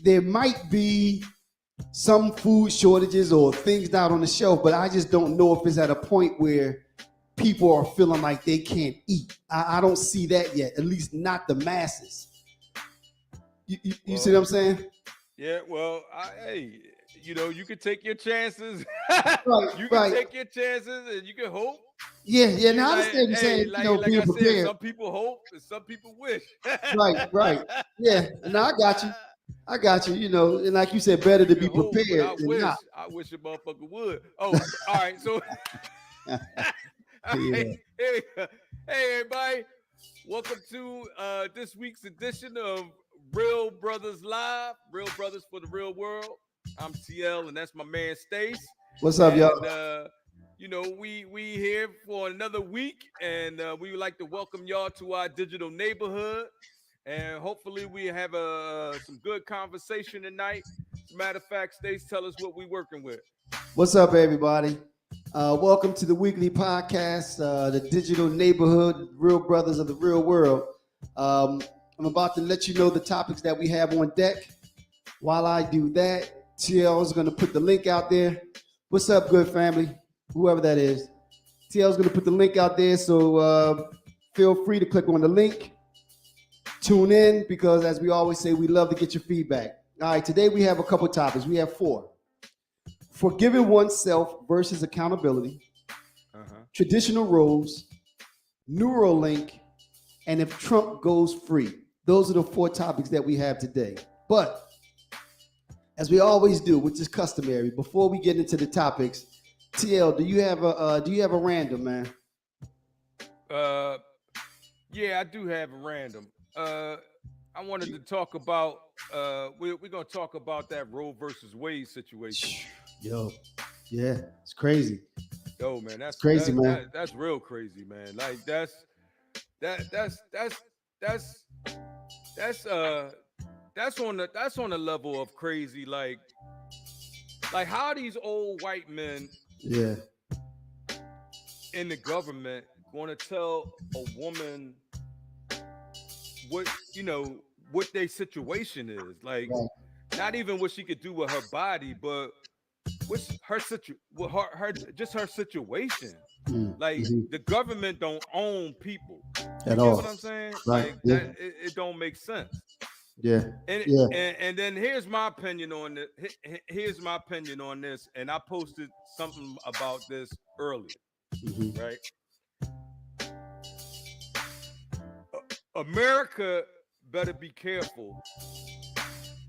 there might be some food shortages or things not on the shelf, but I just don't know if it's at a point where people are feeling like they can't eat. I don't see that yet, at least not the masses. You see what I'm saying? Yeah, well, hey, you can take your chances. Right, You can right. take your chances, and you can hope. Yeah, yeah. You Now I like, understand you hey, saying, like being I said, prepared. some people hope and some people wish. Right, right. Yeah. No, I got you. I got you. And like you said, better You to can be hope, but prepared I than wish. not. I wish a motherfucker would. Oh, all right. So, all right. Yeah. Hey, hey, everybody. Welcome to this week's edition of Real Brothers Live. Real Brothers for the Real World. I'm TL, and that's my man Stace. What's up, y'all? And we here for another week, and we would like to welcome y'all to our digital neighborhood. And hopefully we have some good conversation tonight. As a matter of fact, Stace, tell us what we working with. What's up, everybody? Welcome to the weekly podcast, the digital neighborhood, Real Brothers of the Real World. I'm about to let you know the topics that we have on deck. While I do that, TL is going to put the link out there. What's up, good family? Whoever that is. TL is going to put the link out there, so feel free to click on the link. Tune in, because as we always say, we love to get your feedback. All right, today we have a couple topics. We have 4. Forgiving oneself versus accountability, traditional roles, Neurolink, and if Trump goes free. Those are the 4 topics that we have today. But as we always do, which is customary, before we get into the topics, TL, do you have a random, man? Yeah, I do have a random. I wanted to talk about we're gonna talk about that Roe versus Wade situation. Yo, yeah, it's crazy. Yo, man, that's Crazy, man. that's real crazy, man. Like that's that's on the level of crazy. Like how these old white men Yeah. in the government going to tell a woman what their situation is, like Right. not even what she could do with her body, but what's her her situation. Like Mhm. the government don't own people. You At get all. what I'm saying? Right. Like Yeah. that, it don't make sense. Yeah. And, Yeah. and then here's my opinion on it. Here's my opinion on this, and I posted something about this earlier. Mhm. Right? America better be careful,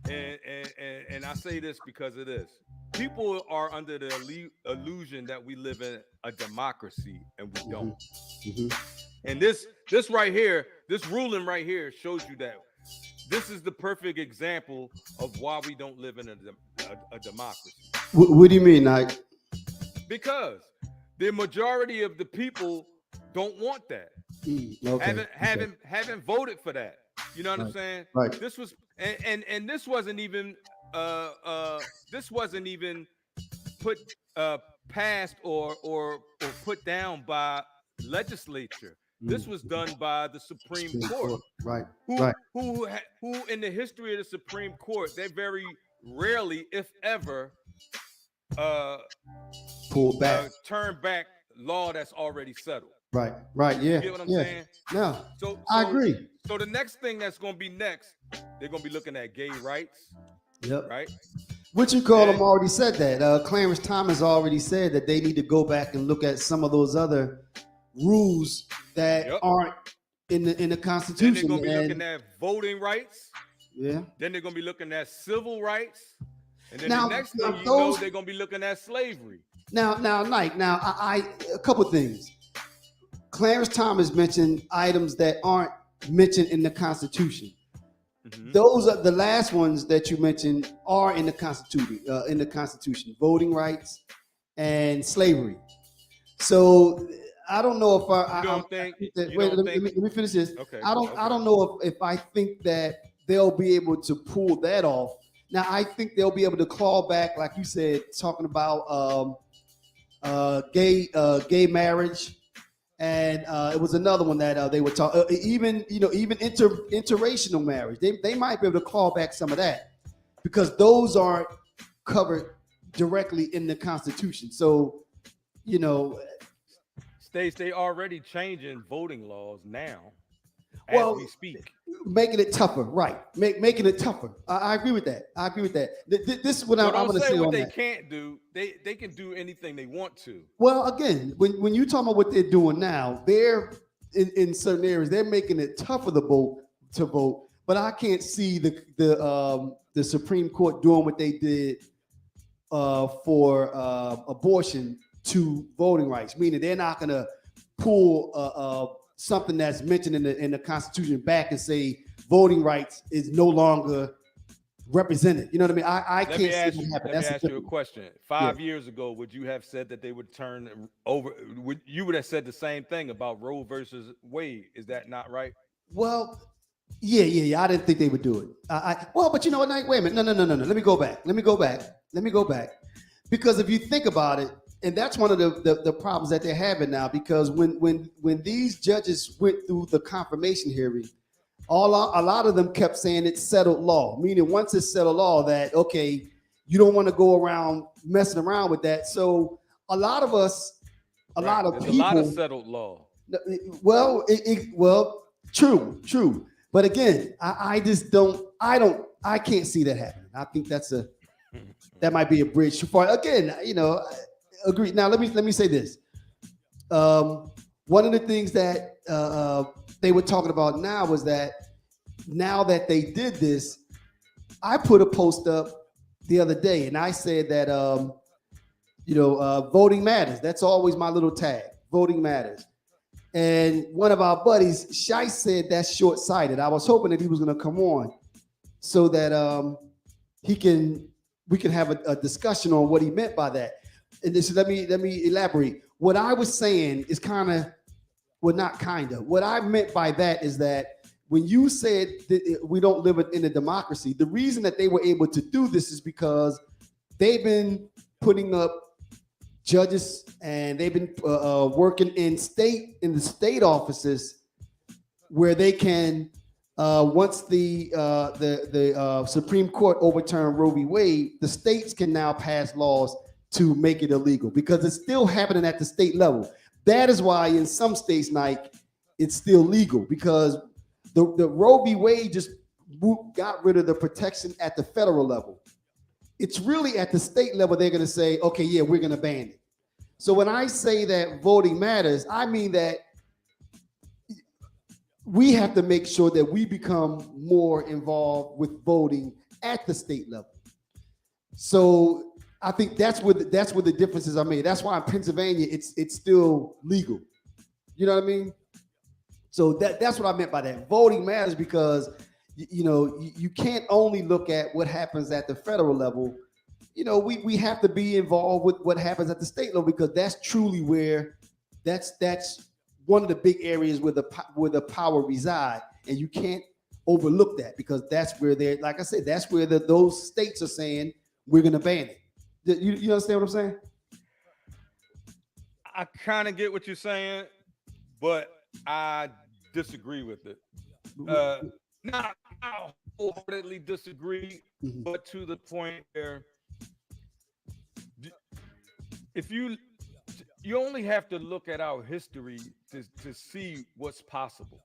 and I say this because of this. People are under the illusion that we live in a democracy, and we don't. Mhm. And this right here, this ruling right here shows you that this is the perfect example of why we don't live in a democracy. What do you mean, like? Because the majority of the people don't want that. Okay. Haven't voted for that. You know what I'm saying? Right. This was and this wasn't even put passed or put down by legislature. This was done by the Supreme Court. Right. Who Right. who in the history of the Supreme Court, they very rarely, if ever, Pull back. turn back law that's already settled. Right. Right. Yeah. You get what I'm yeah. saying? No. So I agree. So the next thing that's going to be next, they're going to be looking at gay rights. Yep. Right. What you call them already said that. Clarence Thomas already said that they need to go back and look at some of those other rules that aren't in the Constitution. Then they're going to be looking at voting rights. Yeah. Then they're going to be looking at civil rights. And then Now, the next thing now those, they're going to be looking at slavery. Now, I a couple things. Clarence Thomas mentioned items that aren't mentioned in the Constitution. Those are the last ones that you mentioned are in the Constitution. Voting rights and slavery. So I don't know if let me finish this. Okay. I don't know if I think that they'll be able to pull that off. Now I think they'll be able to claw back, like you said, talking about gay marriage. And it was another one that they were talking, even interracial marriage. They might be able to claw back some of that, because those aren't covered directly in the Constitution. So, you know, States, they already changing voting laws now as well, we speak. making it tougher, right? Making it tougher. I agree with that. I agree with that. This is what So I'm don't going to say say what on they that. can't do. They can do anything they want to. Well, again, when you talk about what they're doing now, they're in certain areas they're making it tougher to vote. But I can't see the Supreme Court doing what they did for abortion to voting rights, meaning they're not going to pull something that's mentioned in the Constitution back and say voting rights is no longer represented. You know what I mean? I Let me can't see ask that you. happen. Let me That's ask you a question. yeah. 5 years ago, would you have said that they would turn over? You would have said the same thing about Roe versus Wade. Is that not right? Well, yeah. I didn't think they would do it. Well, but you know what? Wait a minute. No. Let me go back. Because if you think about it, and that's one of the problems that they're having now. Because when these judges went through the confirmation hearing, a lot of them kept saying it's settled law. Meaning, once it's settled law, that okay, you don't want to go around messing around with that. So a lot of us, lot of There's people, a lot of settled law. well, true. But again, I just I can't see that happening. I think that might be a bridge too far. Again, agree. Now let me say this. One of the things that they were talking about now was that now that they did this, I put a post up the other day, and I said that voting matters. That's always my little tag. Voting matters. And one of our buddies, Shai, said that's short-sighted. I was hoping that he was going to come on so that we can have a discussion on what he meant by that. And this, let me elaborate. What I was saying is not kind of. What I meant by that is that when you said that we don't live in a democracy, the reason that they were able to do this is because they've been putting up judges, and they've been working in the state offices where they can once the Supreme Court overturned Roe v. Wade, the states can now pass laws to make it illegal because it's still happening at the state level. That is why in some states, Nike, it's still legal because the Roe v. Wade just got rid of the protection at the federal level. It's really at the state level they're going to say, okay, yeah, we're going to ban it. So when I say that voting matters, I mean that we have to make sure that we become more involved with voting at the state level. So I think that's where the differences are made. That's why in Pennsylvania it's still legal. You know what I mean? So that's what I meant by that. Voting matters because you can't only look at what happens at the federal level. We have to be involved with what happens at the state level because that's truly where that's one of the big areas where the power reside, and you can't overlook that because that's where they're, like I said, that's where those states are saying we're going to ban it. You understand what I'm saying? I kind of get what you're saying, but I disagree with it. Not wholeheartedly disagree, but to the point where if you only have to look at our history to see what's possible,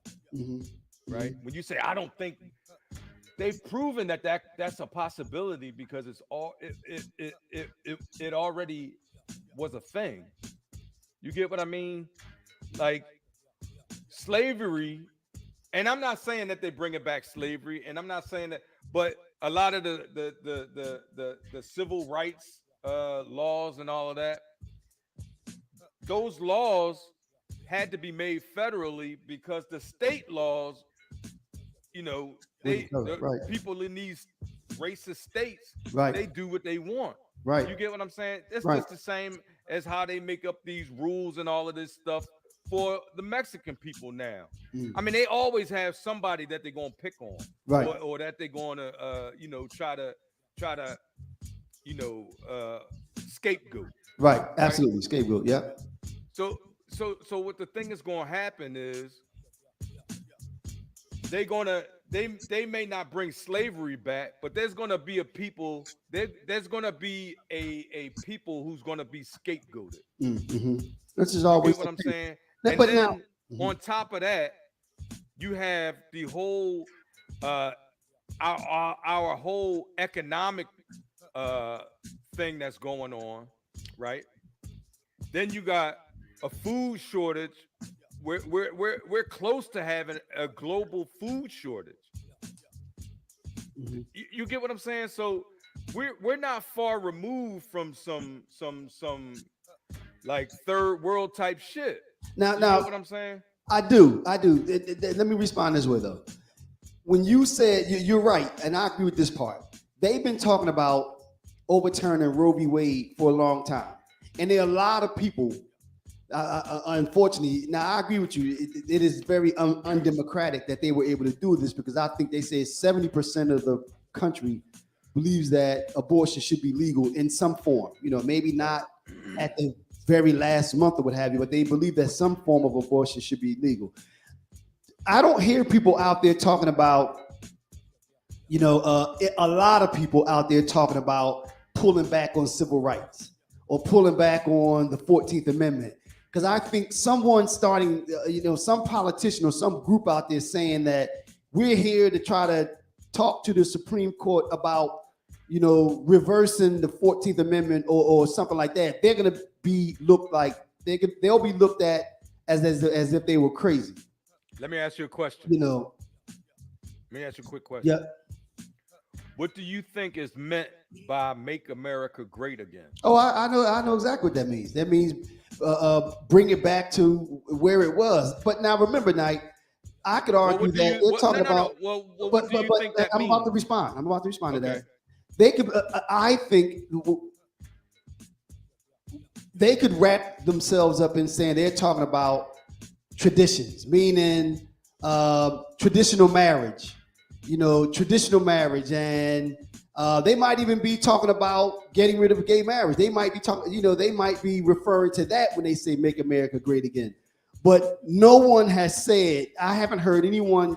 right? When you say I don't think, they've proven that's a possibility because it already was a thing. You get what I mean? Like slavery, and I'm not saying that they bring it back slavery, and I'm not saying that, but a lot of the civil rights laws and all of that, those laws had to be made federally because the state laws, people in these racist states, they do what they want. Right. You get what I'm saying? It's just the same as how they make up these rules and all of this stuff for the Mexican people now. I mean, they always have somebody that they're gonna pick on, or that they're gonna try to scapegoat. Right. Absolutely. Scapegoat. Yeah. So what the thing is gonna happen is they're gonna they may not bring slavery back, but there's gonna be a people there's gonna be a people who's gonna be scapegoated. Mm-hmm. This is You always get what the I'm case. saying? Now- And But now, then on top of that, you have the whole uh our whole economic uh thing that's going on, right? Then you got a food shortage. We're close to having a global food shortage. mhm. You get what I'm saying? So we're not far removed from some like third world type shit. now, You get now, what I'm saying? I do. Let me respond this way though. When you said you're right, and I agree with this part. They've been talking about overturning Roe v. Wade for a long time, and there are a lot of people. Unfortunately, now I agree with you. It is very undemocratic that they were able to do this because I think they say 70% of the country believes that abortion should be legal in some form. You know, maybe not at the very last month or what have you, but they believe that some form of abortion should be legal. I don't hear people out there talking about, a lot of people out there talking about pulling back on civil rights or pulling back on the 14th Amendment. Because I think someone starting, some politician or some group out there saying that we're here to try to talk to the Supreme Court about, reversing the 14th Amendment or something like that. They're going to be looked like they'll be looked at as if they were crazy. Let me ask you a question. Let me ask you a quick question. Yeah. What do you think is meant by "Make America Great Again"? Oh, I know exactly what that means. That means bring it back to where it was. But now remember, Knight, I could argue that they're talking about. Well, what do you think that I'm means? about to respond. To Okay. that. They could. I think they could wrap themselves up in saying they're talking about traditions, meaning traditional marriage. Traditional marriage, and they might even be talking about getting rid of gay marriage. They might be talking, they might be referring to that when they say "Make America Great Again." But no one has said. I haven't heard anyone,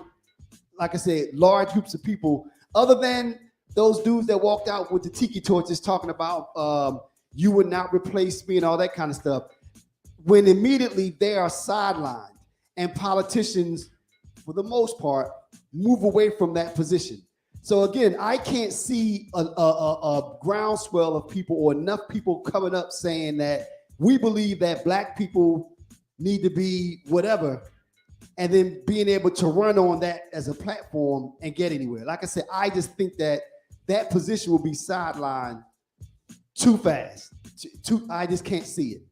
like I said, large groups of people, other than those dudes that walked out with the tiki torches talking about you would not replace me and all that kind of stuff. When immediately they are sidelined, and politicians, for the most part, move away from that position. So again, I can't see a groundswell of people or enough people coming up saying that we believe that black people need to be whatever, and then being able to run on that as a platform and get anywhere. Like I said, I just think that position will be sidelined too fast. I just can't see it.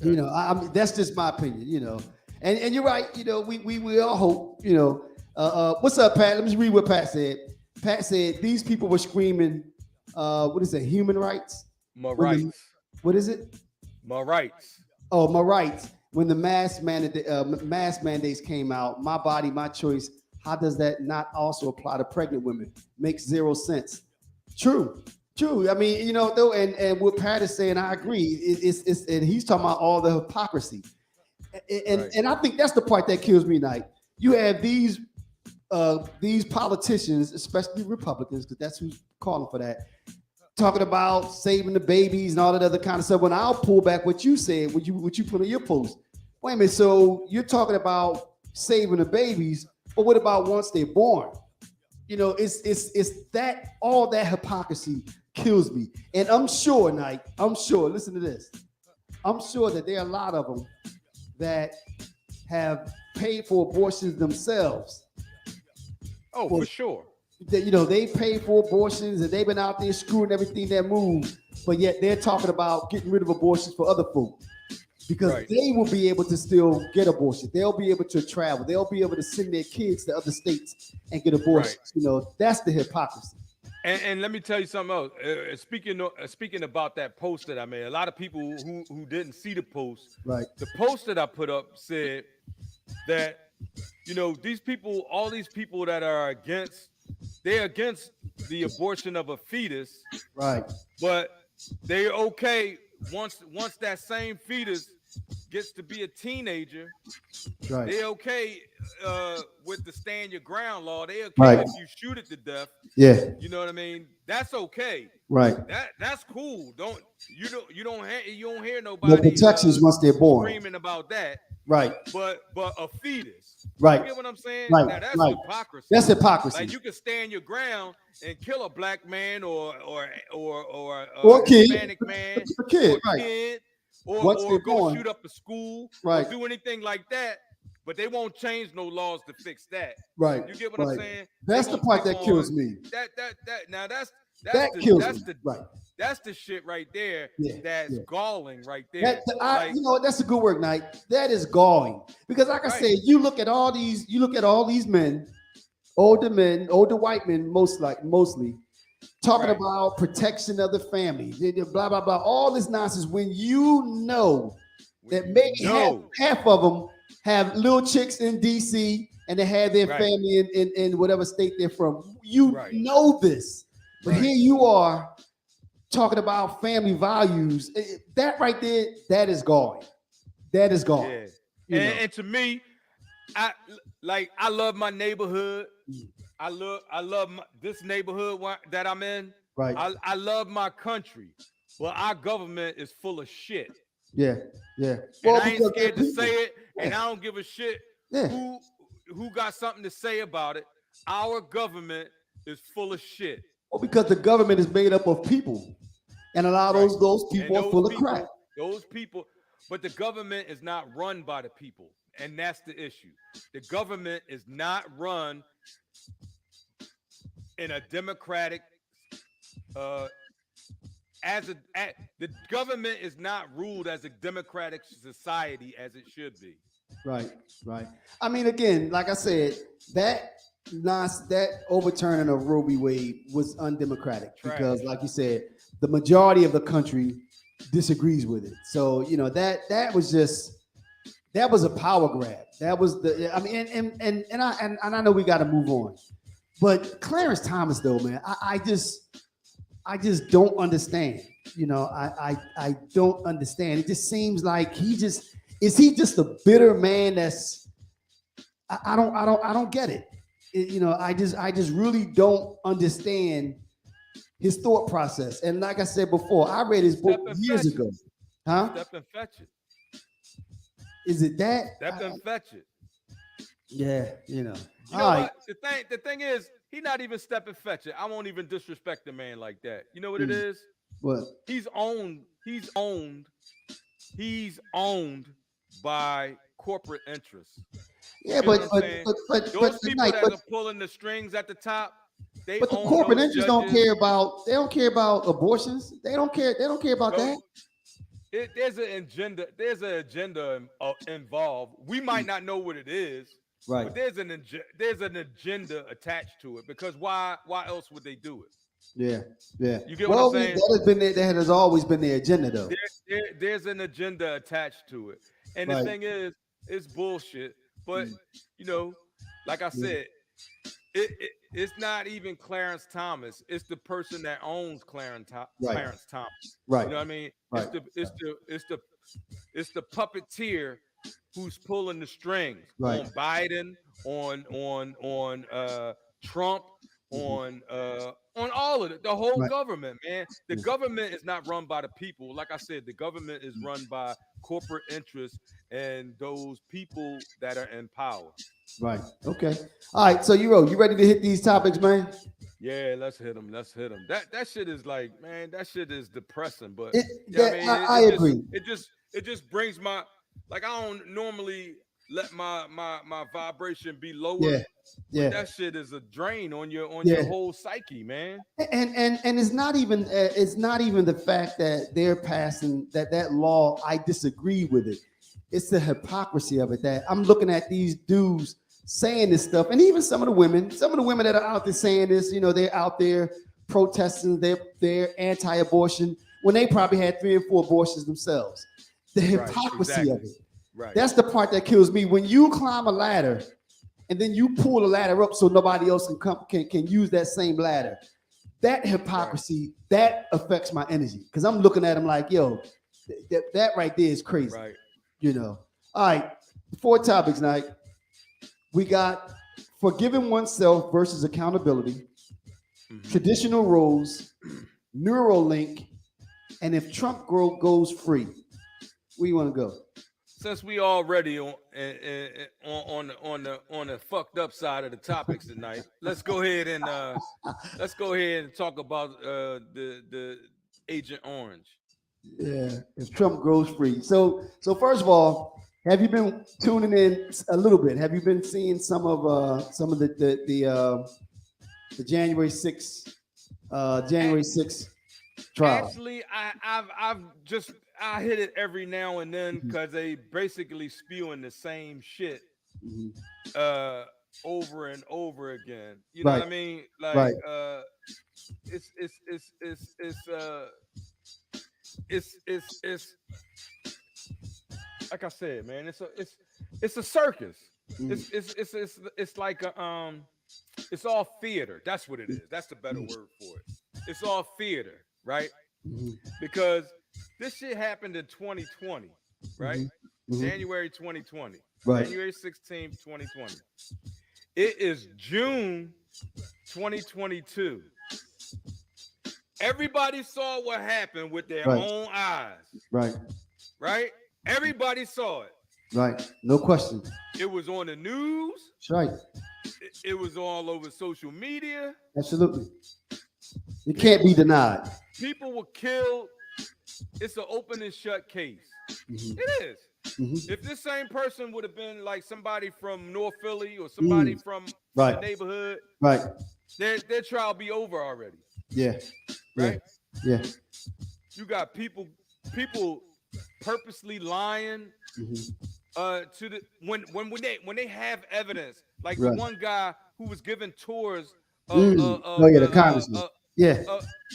Okay. I mean, that's just my opinion. And you're right. We all hope. What's up, Pat? Let me just read what Pat said. Pat said these people were screaming, what is it? Human rights. My rights. What is it? My rights. Oh, my rights. When the mask mandates came out, my body, my choice. How does that not also apply to pregnant women? Makes zero sense. True. I mean, though, and what Pat is saying, I agree. It's and he's talking about all the hypocrisy. And I think that's the part that kills me, Knight. You have these politicians, especially Republicans, because that's who's calling for that, talking about saving the babies and all that other kind of stuff. When I'll pull back what you said, what you put on your post. Wait a minute, so you're talking about saving the babies, but what about once they're born? It's that all that hypocrisy kills me. And I'm sure, Knight, listen to this. I'm sure that there are a lot of them that have paid for abortions themselves. Oh, for sure. They pay for abortions and they've been out there screwing everything that moves, but yet they're talking about getting rid of abortions for other folks because they will be able to still get abortions. They'll be able to travel. They'll be able to send their kids to other states and get abortions. Right. That's the hypocrisy. And let me tell you something else. Speaking about that post that I made, a lot of people who didn't see the post, right? The post that I put up said that these people, all these people that are they're against the abortion of a fetus, right? But they're okay once that same fetus gets to be a teenager. Right. They're okay with the stand your ground law, they okay Right. if you shoot it to death. Yeah. You know what I mean? That's okay. Right. That's cool. You don't hear No nobody protections once they're born. screaming about that. Right. But a fetus. Right. You get what I'm saying? Right. Now that's Right. hypocrisy. That's hypocrisy. Like you can stand your ground and kill a black man or Or a kid. Hispanic man A kid. or a Right. kid Once or they're go born. shoot up a school Right. or do anything like that. But they won't change no laws to fix that. Right. You get what Right. I'm saying? That's the part that kills me. That kills that's me. the Right. that's the shit right there. Yeah, That's yeah. galling right there. You know, that's a good word, Knight. That is galling because, like I said, you look at all these men, older white men, mostly talking about protection of the family, blah blah blah, all this nonsense. When you know that maybe half of them have little chicks in DC and they have their family in whatever state they're from. You know this, but here you are talking about family values. That right there, that is galling. That is galling. Yeah. And to me, I love my neighborhood. I love this neighborhood that I'm in. Right. I love my country, but our government is full of shit. Yeah. Well, and I ain't scared to say it, and I don't give a shit Yeah. who got something to say about it. Our government is full of shit. Well, because the government is made up of people, and a lot of those people are full of crap. Those people, but the government is not run by the people, and that's the issue. The government is not run in a democratic. The government is not ruled as a democratic society as it should be. Right. I mean, again, like I said, that overturning of Roe v. Wade was undemocratic because, like you said, the majority of the country disagrees with it. So that was a power grab. That was and I know we got to move on, but Clarence Thomas though, man, I just don't understand. I don't understand. It just seems like is he just a bitter man? I don't get it. I just really don't understand his thought process. And like I said before, I read his book years ago. Huh? Step and fetch it. Is it that? Step and fetch it. Yeah, You know right. what? The thing is, he not even step and fetch it. I won't even disrespect the man like that. You know what it is? What? He's owned by corporate interests. Yeah, but those people that are pulling the strings at the top, the corporate interests don't care about abortions. They don't care about that. There's an agenda. There's an agenda involved. We might not know what it is, right? But there's an agenda attached to it because why else would they do it? Yeah. You get what I'm saying? That has always been their agenda, though. There's an agenda attached to it, and the thing is, it's bullshit. But like I said, it's not even Clarence Thomas. It's the person that owns Clarence Thomas. Right. You know what I mean? Right. It's the puppeteer who's pulling the strings on Biden, on Trump, on all of it. The whole government, man. The government is not run by the people. Like I said, the government is run by corporate interests and those people that are in power. Right. Okay. All right. So you ready to hit these topics, man? Yeah, let's hit them. That shit is like, man, that shit is depressing. But I agree. It just brings my, like, I don't normally let my vibration be lower. Yeah. That shit is a drain on your whole psyche, man. And it's not even the fact that they're passing that law. I disagree with it. It's the hypocrisy of it that I'm looking at these dudes saying this stuff, and even some of the women that are out there saying this, they're out there protesting, they're anti-abortion when they probably had 3 or 4 abortions themselves. The hypocrisy of it. Right. That's the part that kills me. When you climb a ladder and then you pull the ladder up so nobody else can use that same ladder. That hypocrisy, that affects my energy because I'm looking at them like, yo, that right there is crazy. Right. All right, 4 topics, Nike. We got forgiving oneself versus accountability, traditional roles, Neurolink, and if Trump goes free. Where you want to go? Since we already on the fucked up side of the topics tonight, let's go ahead and talk about the Agent Orange. Yeah, if Trump goes free. So first of all, have you been tuning in a little bit? Have you been seeing some of the January 6th trial? Actually, I hit it every now and then because they basically spewing the same shit over and over again. You know what I mean? Like it's like I said, man. It's a circus. It's like it's all theater. That's what it is. That's the better word for it. It's all theater, right? Because this shit happened in 2020, right? January 2020. Right. January 16th, 2020. It is June 2022. Everybody saw what happened with their own eyes. Right. Right? Everybody saw it. Right. No question. It was on the news. That's right. It was all over social media. Absolutely. It can't be denied. People were killed. It's an open and shut case. It is. If this same person would have been like somebody from North Philly or somebody from the neighborhood, their trial be over already. Yeah. Right? Yeah. You got people purposely lying to the when they have evidence, like the one guy who was given tours the congressman.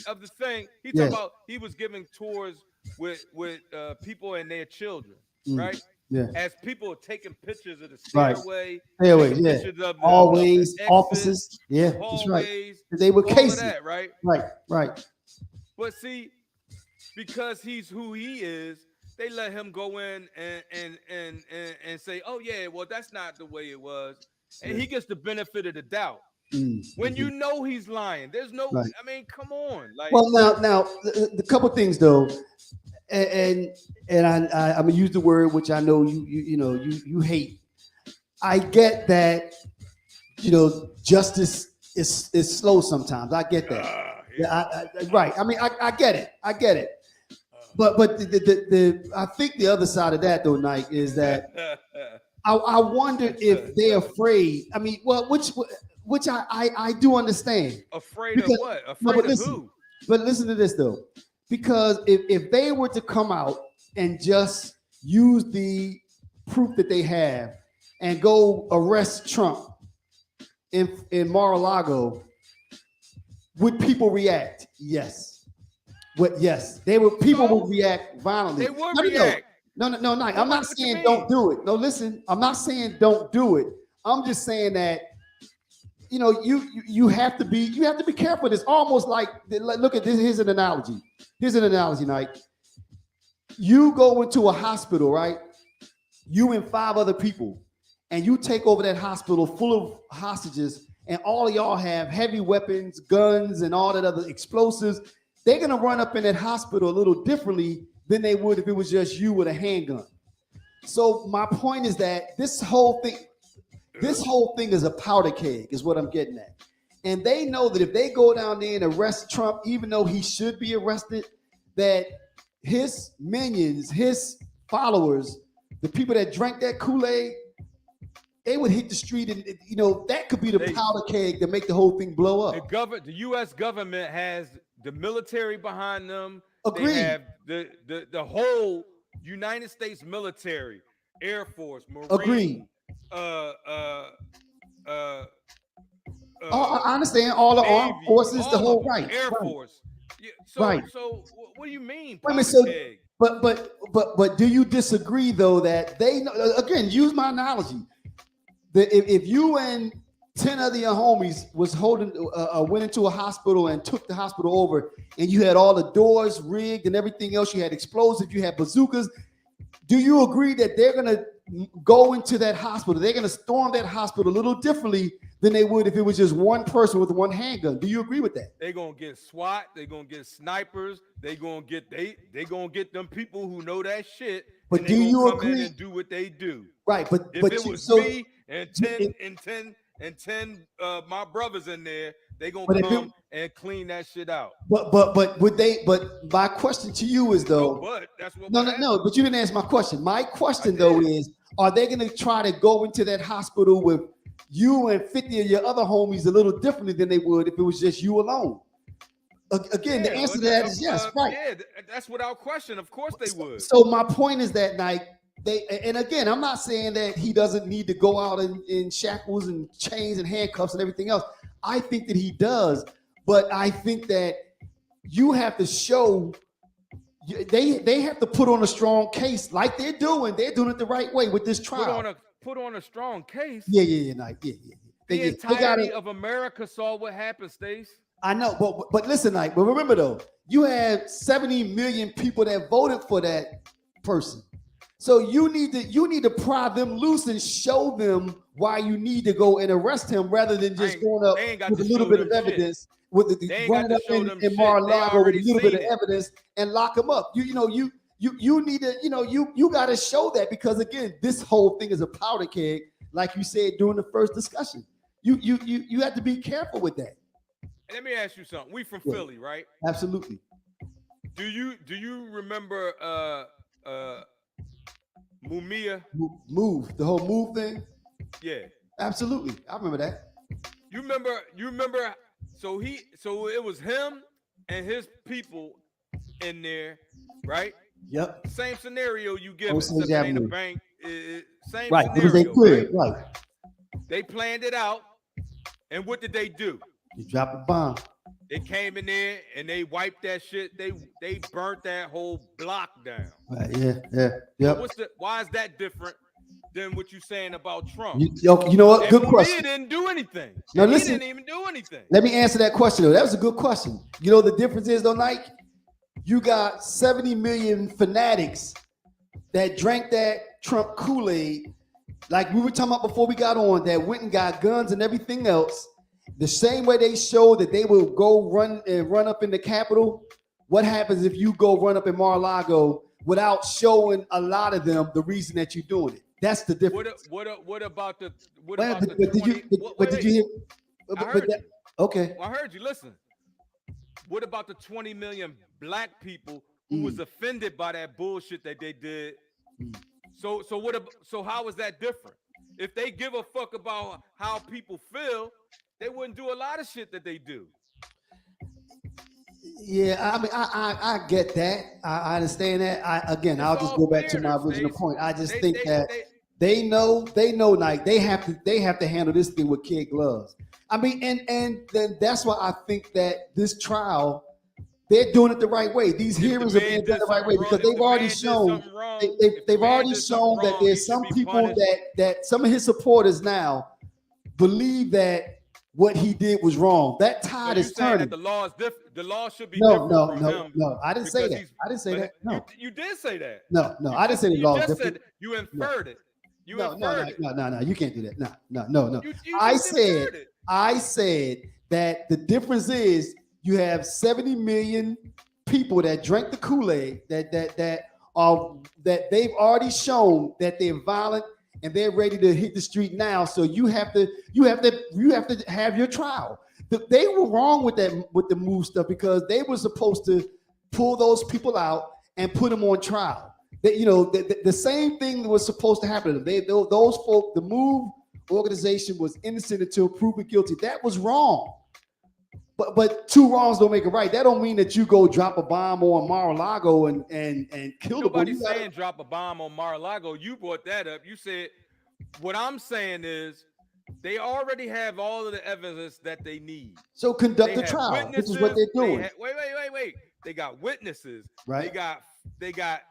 Of the thing. He talked about he was giving tours with people and their children, right? Yeah. As people are taking pictures of the stairway, pictures of the always exits, offices, that's right. They were cases, that, right? Right. But see, because he's who he is, they let him go in and say, "Oh yeah, well that's not the way it was," and he gets the benefit of the doubt. When you know he's lying, there's no. I mean, come on. Like, well, now the couple things though, and I'm gonna use the word which I know you hate. I get that, justice is slow sometimes. I get that. Right. I mean, I get it. But I think the other side of that though, Nike, is that I wonder if they're afraid. I mean, well, which I do understand. Afraid of what? Afraid of who? But listen to this though, because if they were to come out and just use the proof that they have and go arrest Trump in Mar-a-Lago, would people react? Yes. Yes, people would react violently. They would react. No. I'm not saying don't do it. No, listen. I'm not saying don't do it. I'm just saying that you have to be careful. It's almost like, look at this. Here's an analogy, Nike. You go into a hospital, right? You and 5 other people, and you take over that hospital full of hostages, and all of y'all have heavy weapons, guns, and all that other explosives. They're gonna run up in that hospital a little differently than they would if it was just you with a handgun. So my point is that this whole thing is a powder keg, is what I'm getting at. And they know that if they go down there and arrest Trump, even though he should be arrested, that his minions, his followers, the people that drank that Kool-Aid, they would hit the street, and that could be the powder keg to make the whole thing blow up. The U.S. government has the military behind them. Agreed. They have the whole United States military, Air Force, Marine. Agreed. I understand all the armed forces, the whole Air Force. Yeah, so what do you mean? But do you disagree though that they know? Again, use my analogy. If you and 10 of your homies went into a hospital and took the hospital over, and you had all the doors rigged and everything else, you had explosives, you had bazookas, do you agree that they're gonna go into that hospital. They're going to storm that hospital a little differently than they would if it was just one person with one handgun. Do you agree with that? They're gonna get SWAT, they're gonna get snipers, they gonna get them people who know that shit, but and do they you gonna come agree? in and do what they do. Right, but if but it you, was so, me and 10 my brothers in there, they gonna but if come it, and clean that shit out. but would they? But my question to you is though. No, but that's what. No. But you didn't answer my question. My question though is, are they going to try to go into that hospital with you and 50 of your other homies a little differently than they would if it was just you alone? Again, the answer to that is yes, right? Yeah, that's without question. Of course they would. So my point is that, like, and again, I'm not saying that he doesn't need to go out in shackles and chains and handcuffs and everything else. I think that he does, but I think that you have to show. They have to put on a strong case, like they're doing. They're doing it the right way with this trial. Put on a strong case. Yeah. The entirety of America saw what happened, Stace. I know, but listen, like, but remember though, you had 70 million people that voted for that person. So you need to pry them loose and show them why you need to go and arrest him rather than just going up with a little bit of evidence, with the running up in Mar-a-Lago with a little bit of evidence and lock him up. You need to, you got to show that, because again, this whole thing is a powder keg, like you said during the first discussion. You have to be careful with that. Let me ask you something. We from Philly, right? Absolutely. Do you remember Mumia? Move, the whole move thing? Yeah. Absolutely. I remember that. You remember so it was him and his people in there, right? Yep. Same scenario you give us. In the bank. Same right, scenario. Because they cleared, right? They planned it out, and what did they do? You dropped a bomb. They came in there and they wiped that shit. They burnt that whole block down. Right, yeah. So why is that different than what you're saying about Trump? You know what? Good question. He didn't do anything. No, listen. He didn't even do anything. Let me answer that question though. That was a good question. You know the difference is though, Nike? You got 70 million fanatics that drank that Trump Kool-Aid, like we were talking about before we got on, that went and got guns and everything else. The same way they showed that they will go run up in the Capitol. What happens if you go run up in Mar-a-Lago without showing a lot of them the reason that you're doing it? That's the difference. What about the? Did you hear? I heard you. Okay. Well, I heard you. Listen. What about the 20 million black people who was offended by that bullshit that they did? So how is that different? If they give a fuck about how people feel, they wouldn't do a lot of shit that they do. Yeah, I mean, I get that. I understand that. I'll just go back to my original point. I just think that they know, like they have to handle this thing with kid gloves. I mean, and then that's why I think that this trial, they're doing it the right way. These hearings are being done the right way because they've already shown they've already shown that there's some people that some of his supporters now believe that what he did was wrong. That tide is turning. The law is different. The law should be different. No. I didn't say that. I didn't say that. No, you did say that. No. I didn't say the law is different. You inferred it. No. You can't do that. No. You I said that the difference is you have 70 million people that drank the Kool-Aid that they've already shown that they're violent and they're ready to hit the street now. So you have to have your trial. They were wrong with the move stuff because they were supposed to pull those people out and put them on trial. The same thing was supposed to happen to them. Those folk, the move organization was innocent until proven guilty. That was wrong. But two wrongs don't make it right. That don't mean that you go drop a bomb on Mar-a-Lago and kill the boy. Nobody's saying drop a bomb on Mar-a-Lago. You brought that up. You said, what I'm saying is they already have all of the evidence that they need. So conduct a trial. This is what they're doing. Wait. They got witnesses. Right. They got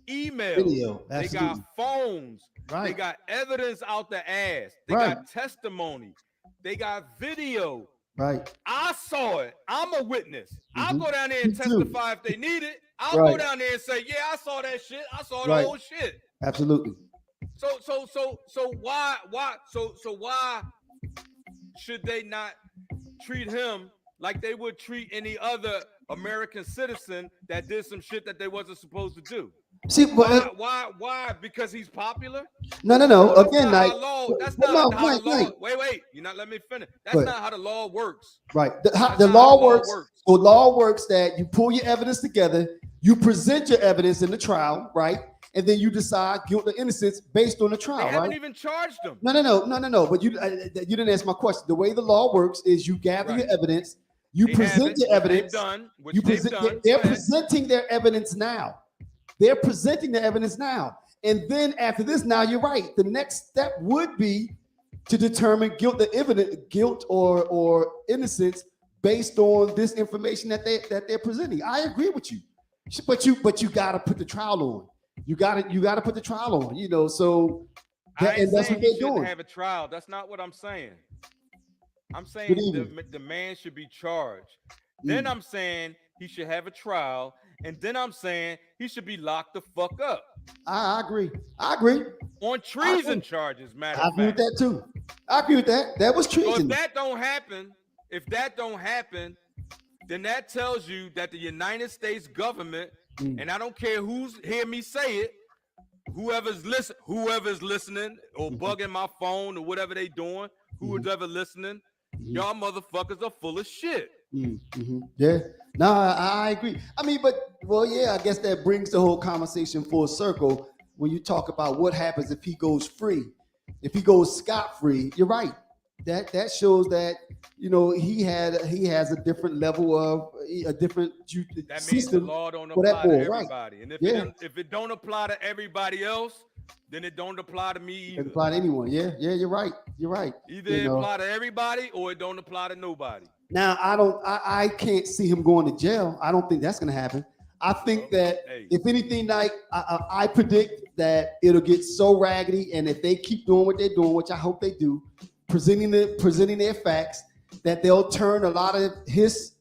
emails. Video. Absolutely. They got phones. Right. They got evidence out the ass. They got testimony. They got video. Right. I saw it. I'm a witness. I'll go down there and testify if they need it. I'll go down there and say, yeah, I saw that shit. I saw the whole shit. Absolutely. So why should they not treat him like they would treat any other American citizen that did some shit that they wasn't supposed to do? See, Why? Because he's popular? no. No, that's Again, not Knight. how law. That's But not no, how the law. Knight. Wait. You're not letting me finish. Go That's ahead. not how the law works. Right. That's The not how law works. The law works that you pull your evidence together, you present your evidence in the trial, right? And then you decide guilt or innocence based on the They trial, haven't right? even charged him. No. But you didn't answer my question. The way the law works is you gather your evidence, you They present haven't, your which evidence. they've done, which You they've present. done. They're Go ahead. presenting their evidence now. They're presenting the evidence now. And then after this, now you're right. The next step would be to determine guilt or innocence based on this information that they're presenting. I agree with you, but you got to put the trial on. You got to put the trial on. You know, so I ain't that's saying what he they're shouldn't doing. have a trial. That's not what I'm saying. I'm saying the man should be charged. Then I'm saying he should have a trial, and then I'm saying he should be locked the fuck up. I agree. On treason charges, matter of fact. I agree with that too. I agree with that. That was treason. So if that don't happen, then that tells you that the United States government, and I don't care who's hear me say it, whoever's listening or bugging my phone or whatever they doing, who's ever listening, y'all motherfuckers are full of shit. Yeah. No, I agree. I mean, I guess that brings the whole conversation full circle when you talk about what happens if he goes free. If he goes scot-free, you're right. That shows that, you know, he has a different level of a different that system. means the law don't apply to everybody. Right. And if it don't apply to everybody else, then it don't apply to me either. It apply to anyone. Yeah, you're right. Either it apply to everybody or it don't apply to nobody. Now I can't see him going to jail. I don't think that's gonna happen. I think that if anything, like I predict that it'll get so raggedy, and if they keep doing what they're doing, which I hope they do, presenting their facts, that they'll turn a lot of his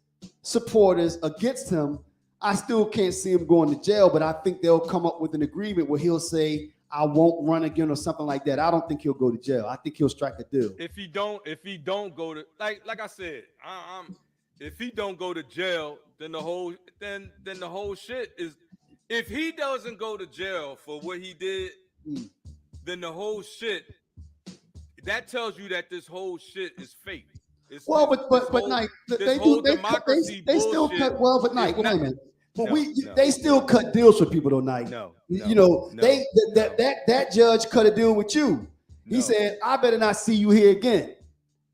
supporters against him. I still can't see him going to jail, but I think they'll come up with an agreement where he'll say, I won't run again or something like that. I don't think he'll go to jail. I think he'll strike a deal. If he don't go to like I said, if he don't go to jail, then the whole shit is. If he doesn't go to jail for what he did, then the whole shit. That tells you that this whole shit is fake. Knight, they still cut. Well, but Knight, wait a minute. But they still cut deals for people though, Knight. That judge cut a deal with you. He said, "I better not see you here again."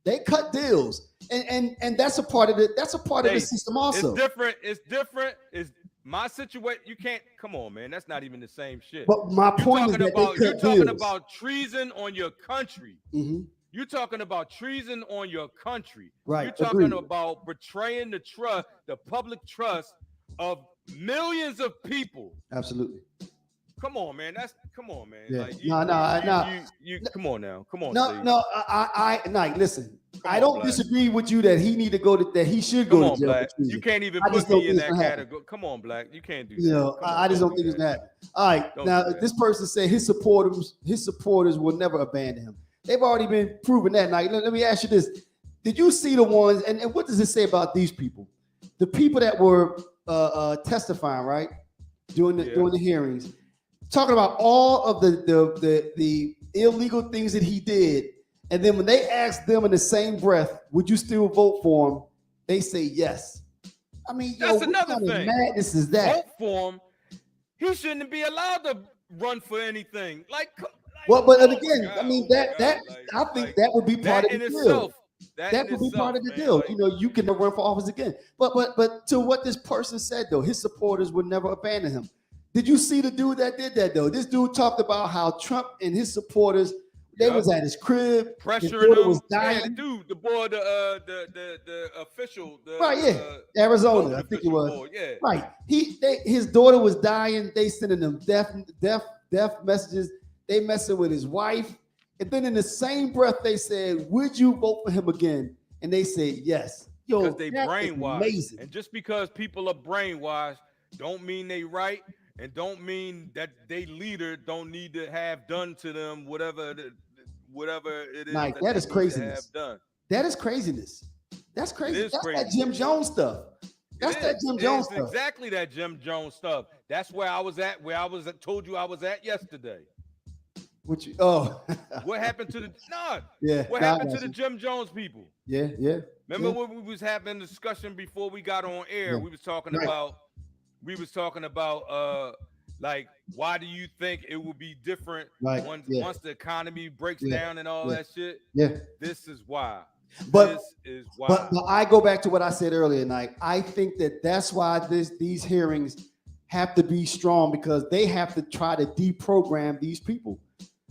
They cut deals, and that's a part of it. That's a part of the system also. It's different. It's my situation. You can't. Come on, man. That's not even the same shit. But my point is that you're talking about treason on your country. Mm-hmm. You're talking about treason on your country. Right. You're talking about betraying the trust, the public trust of millions of people. Absolutely. Come on, man. Come on, man. Yeah. Like, come on now. Come on. Knight, listen. I don't disagree with you that he need to go to that he should go to jail. Black. You can't even put me in that category. Come on, Black. You can't do that. I just don't think it's gonna happen. All right. Now this person said his supporters will never abandon him. They've already been proven that. Now let me ask you this: did you see the ones? And what does it say about these people? The people that were testifying, right, during the hearings, talking about all of the illegal things that he did, and then when they asked them in the same breath, would you still vote for him? They say yes. I mean, that's another what kind thing. of madness is that? Vote for him. He shouldn't be allowed to run for anything. But again, I mean I think that would be part of the deal. That would be part of the deal. You can run for office again. But to what this person said though, his supporters would never abandon him. Did you see the dude that did that though? This dude talked about how Trump and his supporters, they was at his crib, pressuring him. Was dying. Yeah, the boy, the official, Arizona, I think it was. Boy, yeah. Right. His daughter was dying. They sending him death messages. They messing with his wife. And then in the same breath, they said, would you vote for him again? And they said, yes. Because they brainwashed. And just because people are brainwashed don't mean they right. and don't mean that they leader don't need to have done to them whatever it is Like, that that they is need to have craziness. done. That is craziness. That's It crazy. is That's that crazy. Jim Jones stuff. It That's that is. Jim Jones It's stuff. exactly that Jim Jones stuff. That's where I was at. Where I was told you I was at yesterday. What you? Oh, What happened to the no? yeah. What Nah, I happened to got the you. Jim Jones people? Yeah, yeah, Remember yeah, when we was having a discussion before we got on air? yeah. Right, We was talking about like why do you think it will be different right. Yeah, once the economy breaks yeah, down and all yeah, that shit? yeah. This is why. But This is but why. but I go back to what I said earlier, Nike. I think that that's why these hearings have to be strong because they have to try to deprogram these people.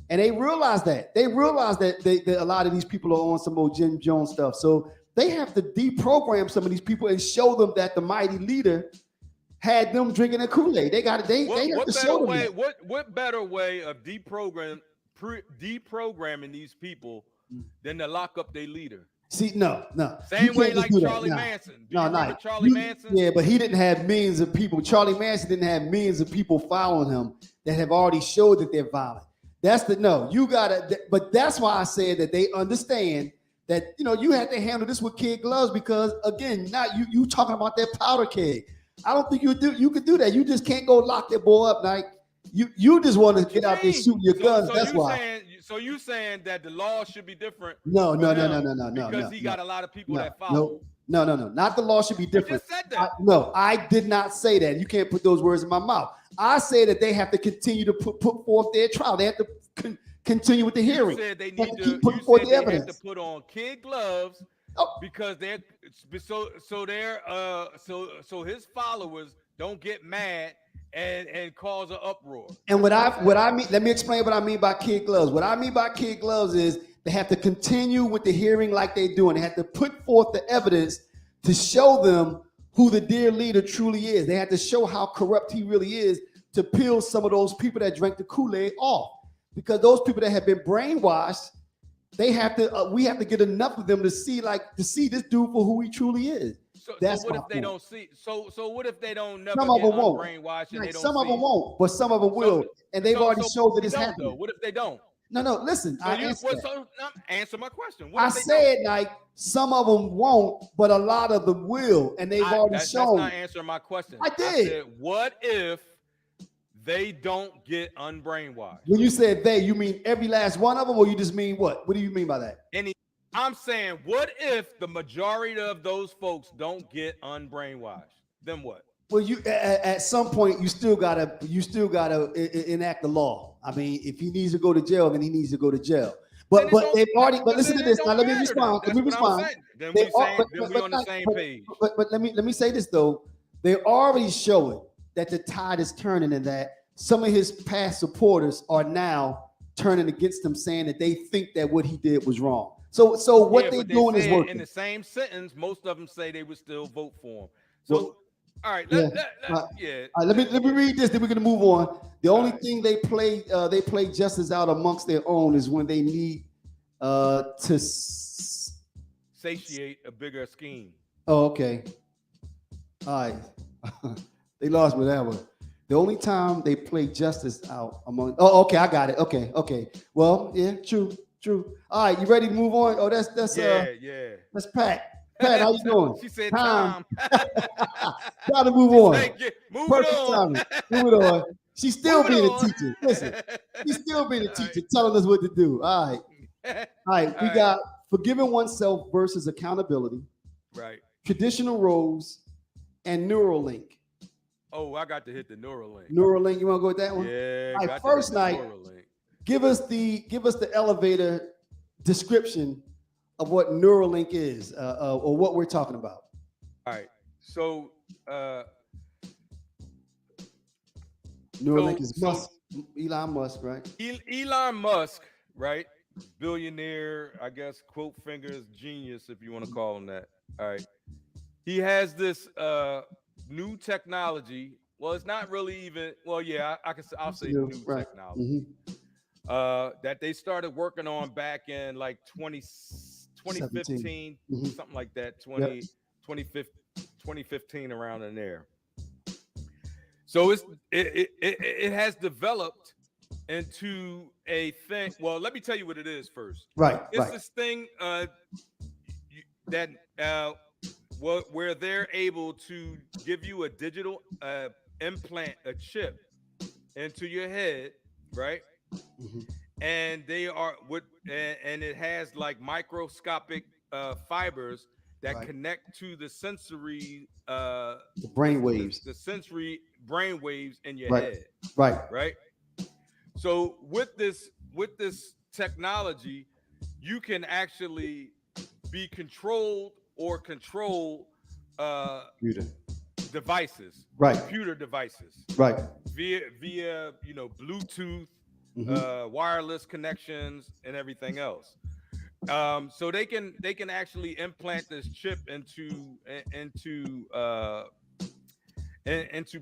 And they realize that. They realize that a lot of these people are on some old Jim Jones stuff. So they have to deprogram some of these people and show them that the mighty leader had them drinking a Kool-Aid. They got it. They have to What better show them way? that. What better way of deprogramming these people than to lock up their leader? See, no. Same way can't just like do that. Charlie Nah. Manson. Do No, you no. remember Charlie Manson? Yeah, but he didn't have millions of people. Charlie Manson didn't have millions of people following him that have already showed that they're violent. That's the no. You gotta. But that's why I said that they understand that you have to handle this with kid gloves because again, not you talking about that powder keg. I don't think you could do that. You just can't go lock that boy up, like you just want to What you get out there mean? shooting your guns. That's why. You saying that the law should be different No, for no, no, no, him no, no, no, because no, he no, got a lot of people no, that follow him. no. Not the law should be You different. just said that. No, I did not say that. You can't put those words in my mouth. I say that they have to continue to put forth their trial. They have to continue with the hearing. You said they They have need to to. keep putting You forth said the they have to evidence. put on kid gloves Oh, because they're so his followers don't get mad and cause an uproar. and That's what I mean, let me explain what I mean by kid gloves. What I mean by kid gloves is they have to continue with the hearing like they do, and they have to put forth the evidence to show them who the dear leader truly is. They have to show how corrupt he really is to peel some of those people that drank the Kool-Aid off. Because those people that have been brainwashed, they have to. We have to get enough of them to see this dude for who he truly is. So That's what my if they point. don't see? So what if they don't never Some of get them won't. unbrainwashed and Like, they don't some of see them it? won't, but some of them will, and they've already So showed that they it's don't though. happening. What if they don't? No. Listen, So I you answered that. so answer my question. What I if they said like some of them won't, but a lot of them will, and they've already That's shown. not answering my question. I did. said, what if they don't get unbrainwashed? When you said they, you mean every last one of them, or you just mean what? What do you mean by that? I'm saying, what if the majority of those folks don't get unbrainwashed? Then what? Well, you at some point you still gotta enact the law. I mean, if he needs to go to jail, then he needs to go to jail. But they've already. But listen to this. Now let me respond. Let me respond. Then we on the same page. But let me say this though. They're already showing that the tide is turning, and that some of his past supporters are now turning against him, saying that they think that what he did was wrong. So what they're doing is working. In the same sentence, most of them say they would still vote for him. So, Well, all right, yeah. Let me read this. Then we're gonna move on. The only thing they play justice out amongst their own is when they need to satiate a bigger scheme. Oh, okay. All right. They lost me that one. The only time they play justice out among. Oh, okay, I got it. Okay. Well, yeah, true. All right, you ready to move on? Oh, that's yeah. That's Pat. Pat, how you doing? She said Tom. Got to move on. Move Perfect it on. timing. Move it on. She's still Move it being a on. teacher. Listen, she's still being a teacher, telling us what to do. All right. We got forgiving oneself versus accountability. Right. Traditional roles and Neurolink. Oh, I got to hit the Neurolink. Neurolink, you want to go with that one? Yeah. All right, first night. Give us the elevator description of what Neuralink is, or what we're talking about. All right. So Neuralink is Elon Musk, right? Elon Musk, right? Billionaire, I guess, quote fingers, genius, if you want to call him that. All right. He has this new technology. Well, it's not really even. Well, yeah, I'll say new technology. That they started working on back in like 2015, something like that, 2015, around in there. So it has developed into a thing. Well, let me tell you what it is first. Right. It's this thing that where they're able to give you a digital implant, a chip into your head, right? Mhm. And they are and it has like microscopic fibers that Right. connect to the sensory The brain waves. the sensory brain waves in your Right. head, Right. right? So with this technology, you can actually be controlled or control uh, Computer. devices, Right. computer devices, Right. via Bluetooth, Mhm. wireless connections, and everything else. So they can actually implant this chip into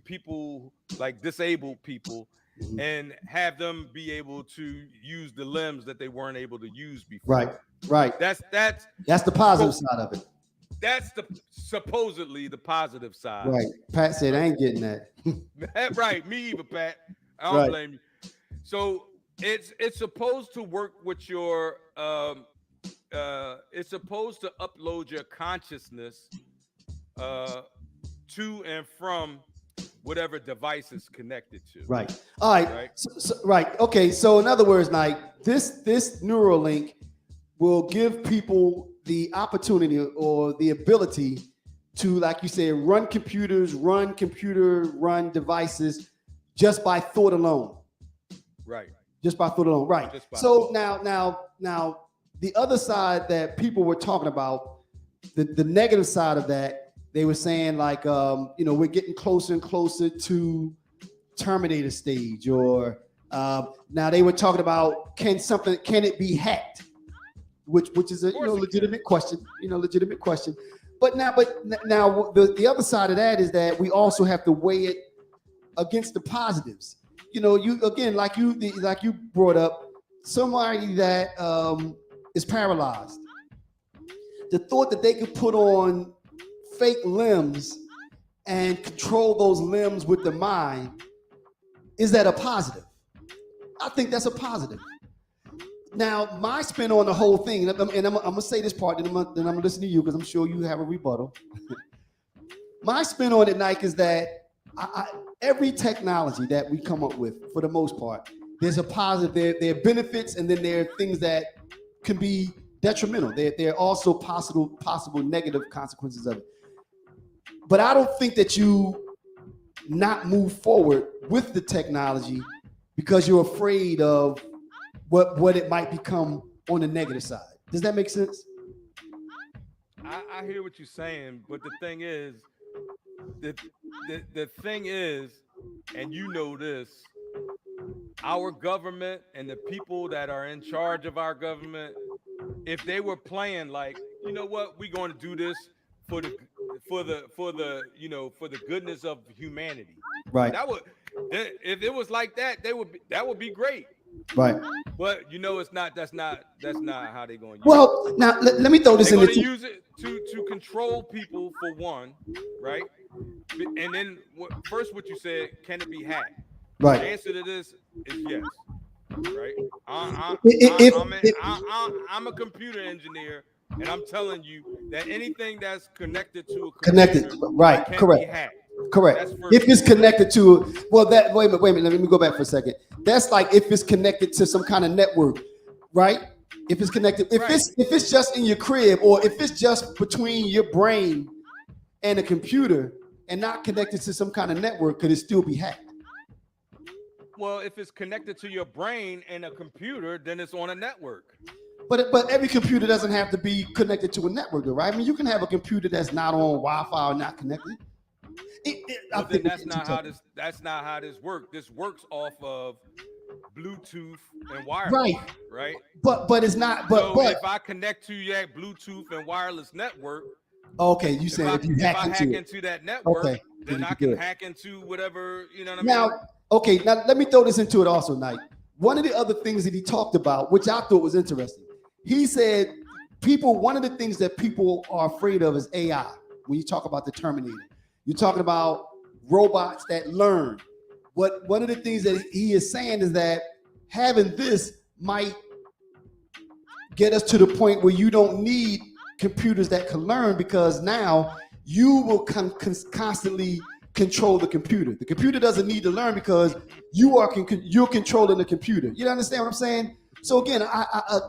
people, like disabled people, Mhm. and have them be able to use the limbs that they weren't able to use Right. before. Right. That's That's the positive so side of it. that's the supposedly the positive side, Right. Pat said, I right? ain't getting that. Right, me either, Pat. I don't Right. blame you. So it's supposed to work with your it's supposed to upload your consciousness uh to and from whatever device it's connected to, Right. All right. right? Right. Okay. So in other words, like this Neurolink will give people the opportunity or the ability to, like you said, run computers, run devices just by thought alone. Right. Just by thought alone. Right. Just by So thought. now the other side that people were talking about, the negative side of that, they were saying like we're getting closer and closer to Terminator stage, or now they were talking about can it be hacked, which is a Of course it legitimate question. But now the other side of that is that we also have to weigh it against the positives. You again, like you brought up, somebody that is paralyzed. The thought that they could put on fake limbs and control those limbs with the mind, is that a positive? I think that's a positive. Now, my spin on the whole thing, and I'm gonna say this part, then I'm gonna listen to you because I'm sure you have a rebuttal. My spin on it, Nike, is that every technology that we come up with, for the most part, there's a positive. There are benefits, and then there are things that can be detrimental. There are also possible negative consequences of it. But I don't think that you not move forward with the technology because you're afraid of what it might become on the negative side. Does that make sense? I hear what you're saying, but the thing is, the thing is, and you know this, our government and the people that are in charge of our government, if they were playing like, you know what, we're going to do this for the goodness of humanity, Right. if it was like that, that would be great. Right. But it's not. That's not how they're going to use it. Well, now let me throw this They're in. going to use it to control people, for one, right? And then first, what you said, can it be hacked? Right. The answer to this is yes, right? If I'm a computer engineer, and I'm telling you that anything that's connected to a connected, computer right? can Correct. be hacked. Correct. That's first. If it's connected to, well, that wait a minute. Let me go back for a second. That's like if it's connected to some kind of network, right? If it's connected, if it's just in your crib, or if it's just between your brain and a computer and not connected to some kind of network, could it still be hacked? Well, if it's connected to your brain and a computer, then it's on a network. But every computer doesn't have to be connected to a network, right? I mean, you can have a computer that's not on Wi-Fi or not connected. But then that's not how this works. This works off of Bluetooth and wireless, right? But it's not. So if I connect to that Bluetooth and wireless network, okay, you said if I hack into that network, okay, then I can hack into whatever, you know what I mean? Now, okay, now let me throw this into it also, Knight. One of the other things that he talked about, which I thought was interesting, he said one of the things that people are afraid of is AI. When you talk about the Terminator, you're talking about robots that learn. But one of the things that he is saying is that having this might get us to the point where you don't need computers that can learn, because now you will constantly control the computer. The computer doesn't need to learn because you're controlling the computer. You understand what I'm saying? So again,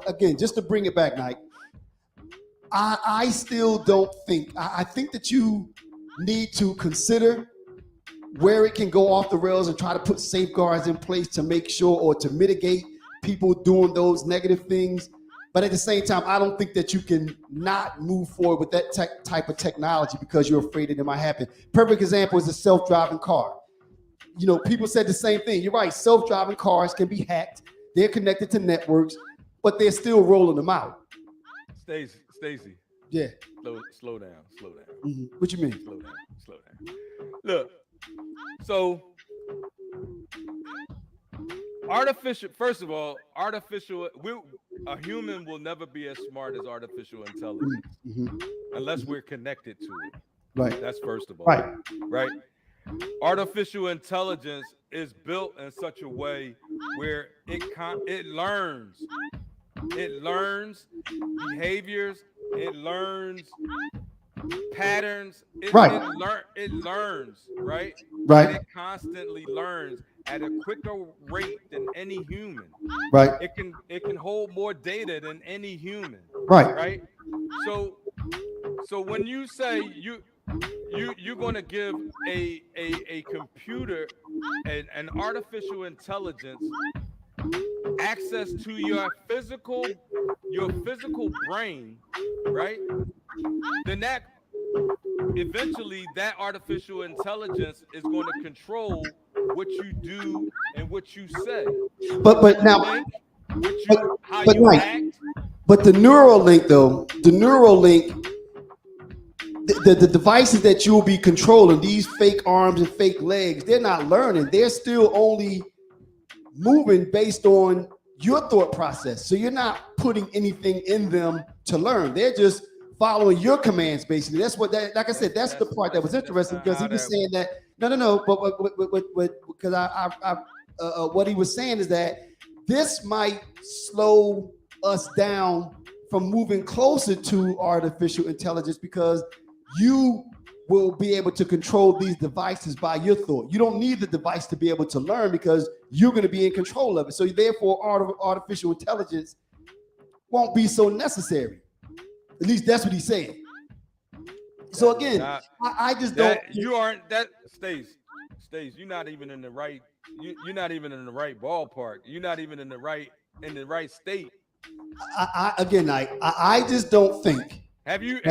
again, just to bring it back, Nike, I still don't think. I think that you need to consider where it can go off the rails and try to put safeguards in place to make sure, or to mitigate people doing those negative things. But at the same time, I don't think that you can not move forward with that type of technology because you're afraid that it might happen. Perfect example is a self-driving car. You know, people said the same thing. You're right. Self-driving cars can be hacked. They're connected to networks, but they're still rolling them out. Stacy. Yeah. Slow down. Mm-hmm. What you mean? Slow down. Look, so first of all, a human will never be as smart as artificial intelligence unless we're connected to it. Right. That's first of all. Right. Artificial intelligence is built in such a way where it learns behaviors, it learns patterns, it learns, right? Right. And it constantly learns at a quicker rate than any human. Right. It can hold more data than any human. Right. So when you say you're going to give a computer an artificial intelligence access to your physical brain, right? Then that eventually that artificial intelligence is going to control what you do and what you say. But now, how you act. But the Neurolink, though, the devices that you'll be controlling, these fake arms and fake legs, they're not learning. They're still only moving based on your thought process. So you're not putting anything in them to learn. They're just following your commands, basically. That's what that, like I said, that's the part that was interesting, because he was saying that no, but because what he was saying is that this might slow us down from moving closer to artificial intelligence, because you will be able to control these devices by your thought. You don't need the device to be able to learn because you're going to be in control of it. So therefore, artificial intelligence won't be so necessary. At least that's what he's saying. So again, I just don't. You aren't that Stace. You're not even in the right. You're not even in the right ballpark. You're not even in the right state. I just don't think. Have you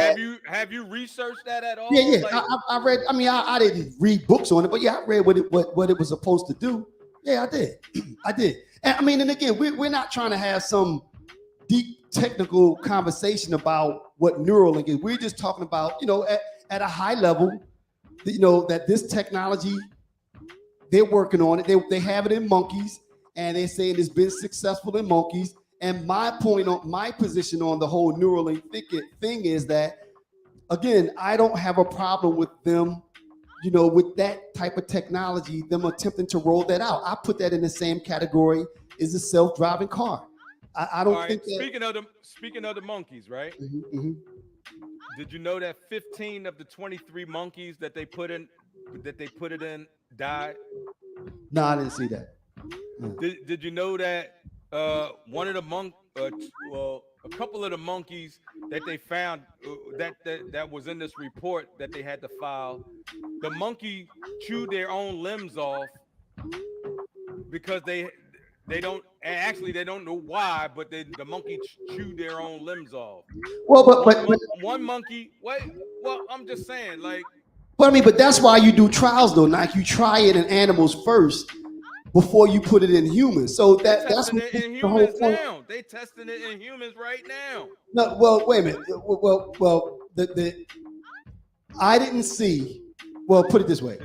researched that at all? Yeah. Like, I read. I mean, I didn't read books on it, but yeah, I read what it was supposed to do. Yeah, I did. And I mean, and again, we're not trying to have some deep technical conversation about what Neuralink is. We're just talking about, at a high level, that this technology, they're working on it. They have it in monkeys, and they're saying it's been successful in monkeys. And my position on the whole Neuralink thing is that, again, I don't have a problem with them, with that type of technology, them attempting to roll that out. I put that in the same category as a self-driving car. I don't think that. Speaking of the monkeys, right? Mm-hmm. Did you know that 15 of the 23 monkeys that they put it in died? No, I didn't see that. Did you know that one of the a couple of the monkeys that they found that was in this report that they had to file, the monkey chewed their own limbs off because they don't know why, but the monkey chewed their own limbs off. Well, but one monkey. Well, I'm just saying, like. But that's why you do trials, though. Like, you try it in animals first before you put it in humans. So that's what the whole point. Now. They testing it in humans right now. No, well, wait a minute. Well, I didn't see. Well, put it this way.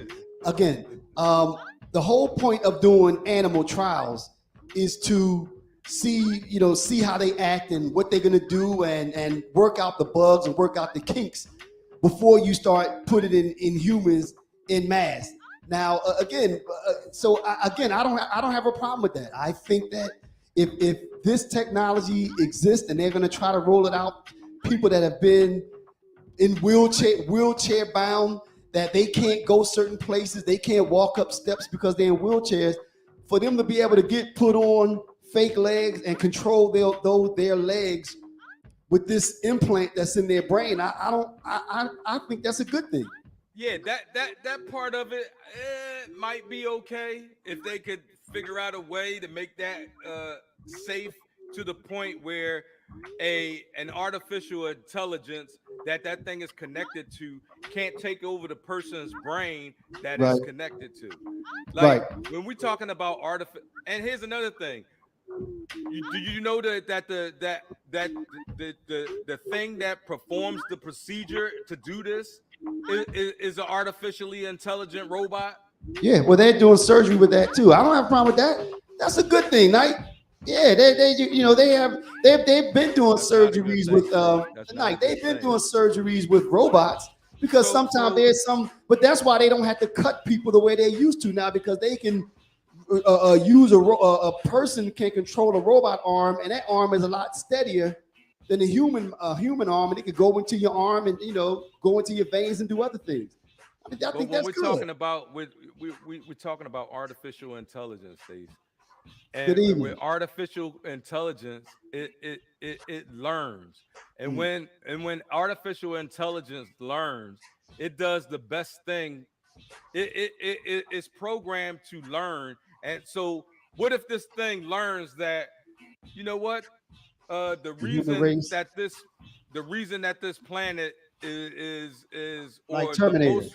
Again, the whole point of doing animal trials is to see how they act and what they're gonna do, and work out the bugs and work out the kinks before you start putting it in humans in mass. Now, again, I don't have a problem with that. I think that if this technology exists and they're going to try to roll it out, people that have been in wheelchair bound, that they can't go certain places, they can't walk up steps because they're in wheelchairs, for them to be able to get put on fake legs and control their legs with this implant that's in their brain, I think that's a good thing. Yeah, that part of it might be okay if they could figure out a way to make that safe to the point where an artificial intelligence that thing is connected to can't take over the person's brain that Right. it's connected to. Like Right. when we're talking about artificial, and here's another thing. Do you know that the thing that performs the procedure to do this is an artificially intelligent robot? Yeah, well, they're doing surgery with that too. I don't have a problem with that. That's a good thing, Knight. Yeah, they've been doing That's not a good surgeries thing, with Steve. That's not a Knight. good They've been thing. doing surgeries with robots because So- sometimes so- there's some, but that's why they don't have to cut people the way they used to now, because they can use a person can control a robot arm, and that arm is a lot steadier than a human arm, and it could go into your arm and go into your veins and do other things. I But think when that's we're good. talking about we're talking about artificial intelligence, Steve. Good And evening. with artificial intelligence, it learns. And when artificial intelligence learns, it does the best thing. It's programmed to learn. And so what if this thing learns that, you know what? The The human reason race. that this planet is Like or the Terminator. most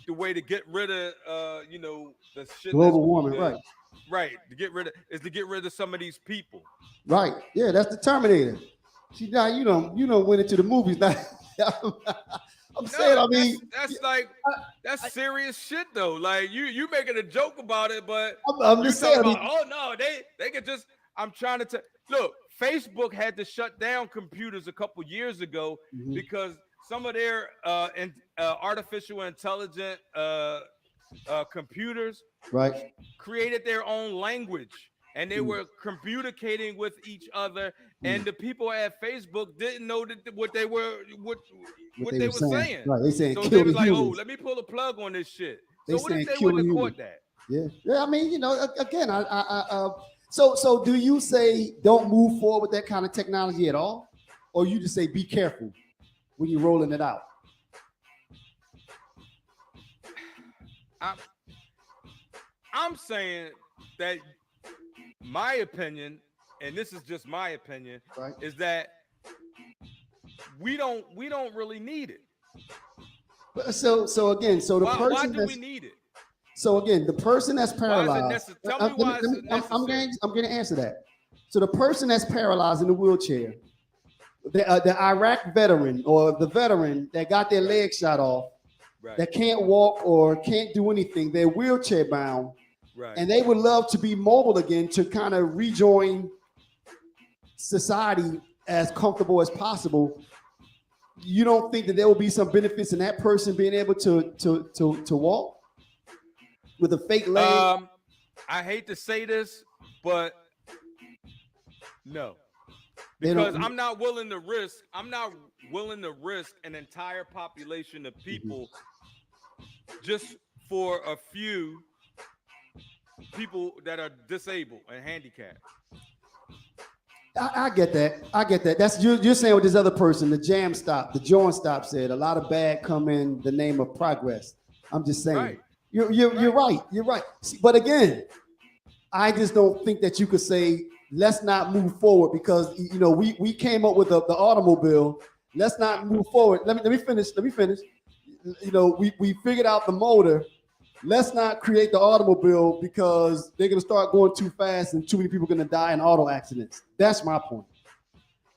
the way to get rid of the shit Global warming, right? right to get rid of some of these people. Right. Yeah, that's the Terminator. See, now you don't went into the movies now. I'm saying, I mean, that's serious shit though. Like you making a joke about it, but I'm you just talking saying. about, oh no, they could just. I'm trying to tell. Look, Facebook had to shut down computers a couple years ago because some of their artificial intelligent computers Right. created their own language, and they were communicating with each other, and the people at Facebook didn't know what they were saying. Right. They saying So kill they the was like, humans. "Oh, let me pull a plug on this shit." They So what saying if they kill wouldn't the have caught humans. that? Yeah. I mean, again, so do you say don't move forward with that kind of technology at all, or you just say be careful when you're rolling it out? I'm saying that my opinion, and this is just my opinion, Right. is that we don't really need it. So again, so the person Why do that's we need it? so again, the person that's paralyzed. Tell me why it's necessary. I'm going to answer that. So the person that's paralyzed in the wheelchair, the Iraq veteran or the veteran that got their leg shot off, Right. that can't walk or can't do anything, they're wheelchair bound, Right. and they would love to be mobile again to kind of rejoin society as comfortable as possible. You don't think that there will be some benefits in that person being able to walk with a fake leg? I hate to say this, but no, They because don't- I'm not willing to risk an entire population of people just for a few people that are disabled and handicapped. I get that. That's you're saying with this other person, the Joint Stop said a lot of bad come in the name of progress. I'm just saying. Right. You're right. You're right. See, but again, I just don't think that you could say let's not move forward because we came up with the automobile. Let's not move forward. Let me finish. We figured out the motor. Let's not create the automobile because they're going to start going too fast and too many people are going to die in auto accidents. That's my point.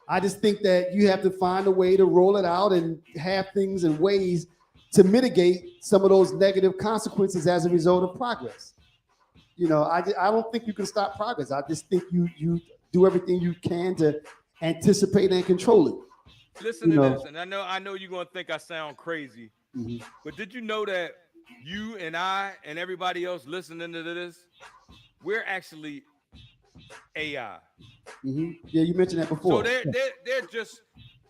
I just think that you have to find a way to roll it out and have things in ways to mitigate some of those negative consequences as a result of progress. I don't think you can stop progress. I just think you do everything you can to anticipate and control it. Listen to this, and I know you're going to think I sound crazy, but did you know that you and I and everybody else listening to this, we're actually AI. Yeah, you mentioned that So before.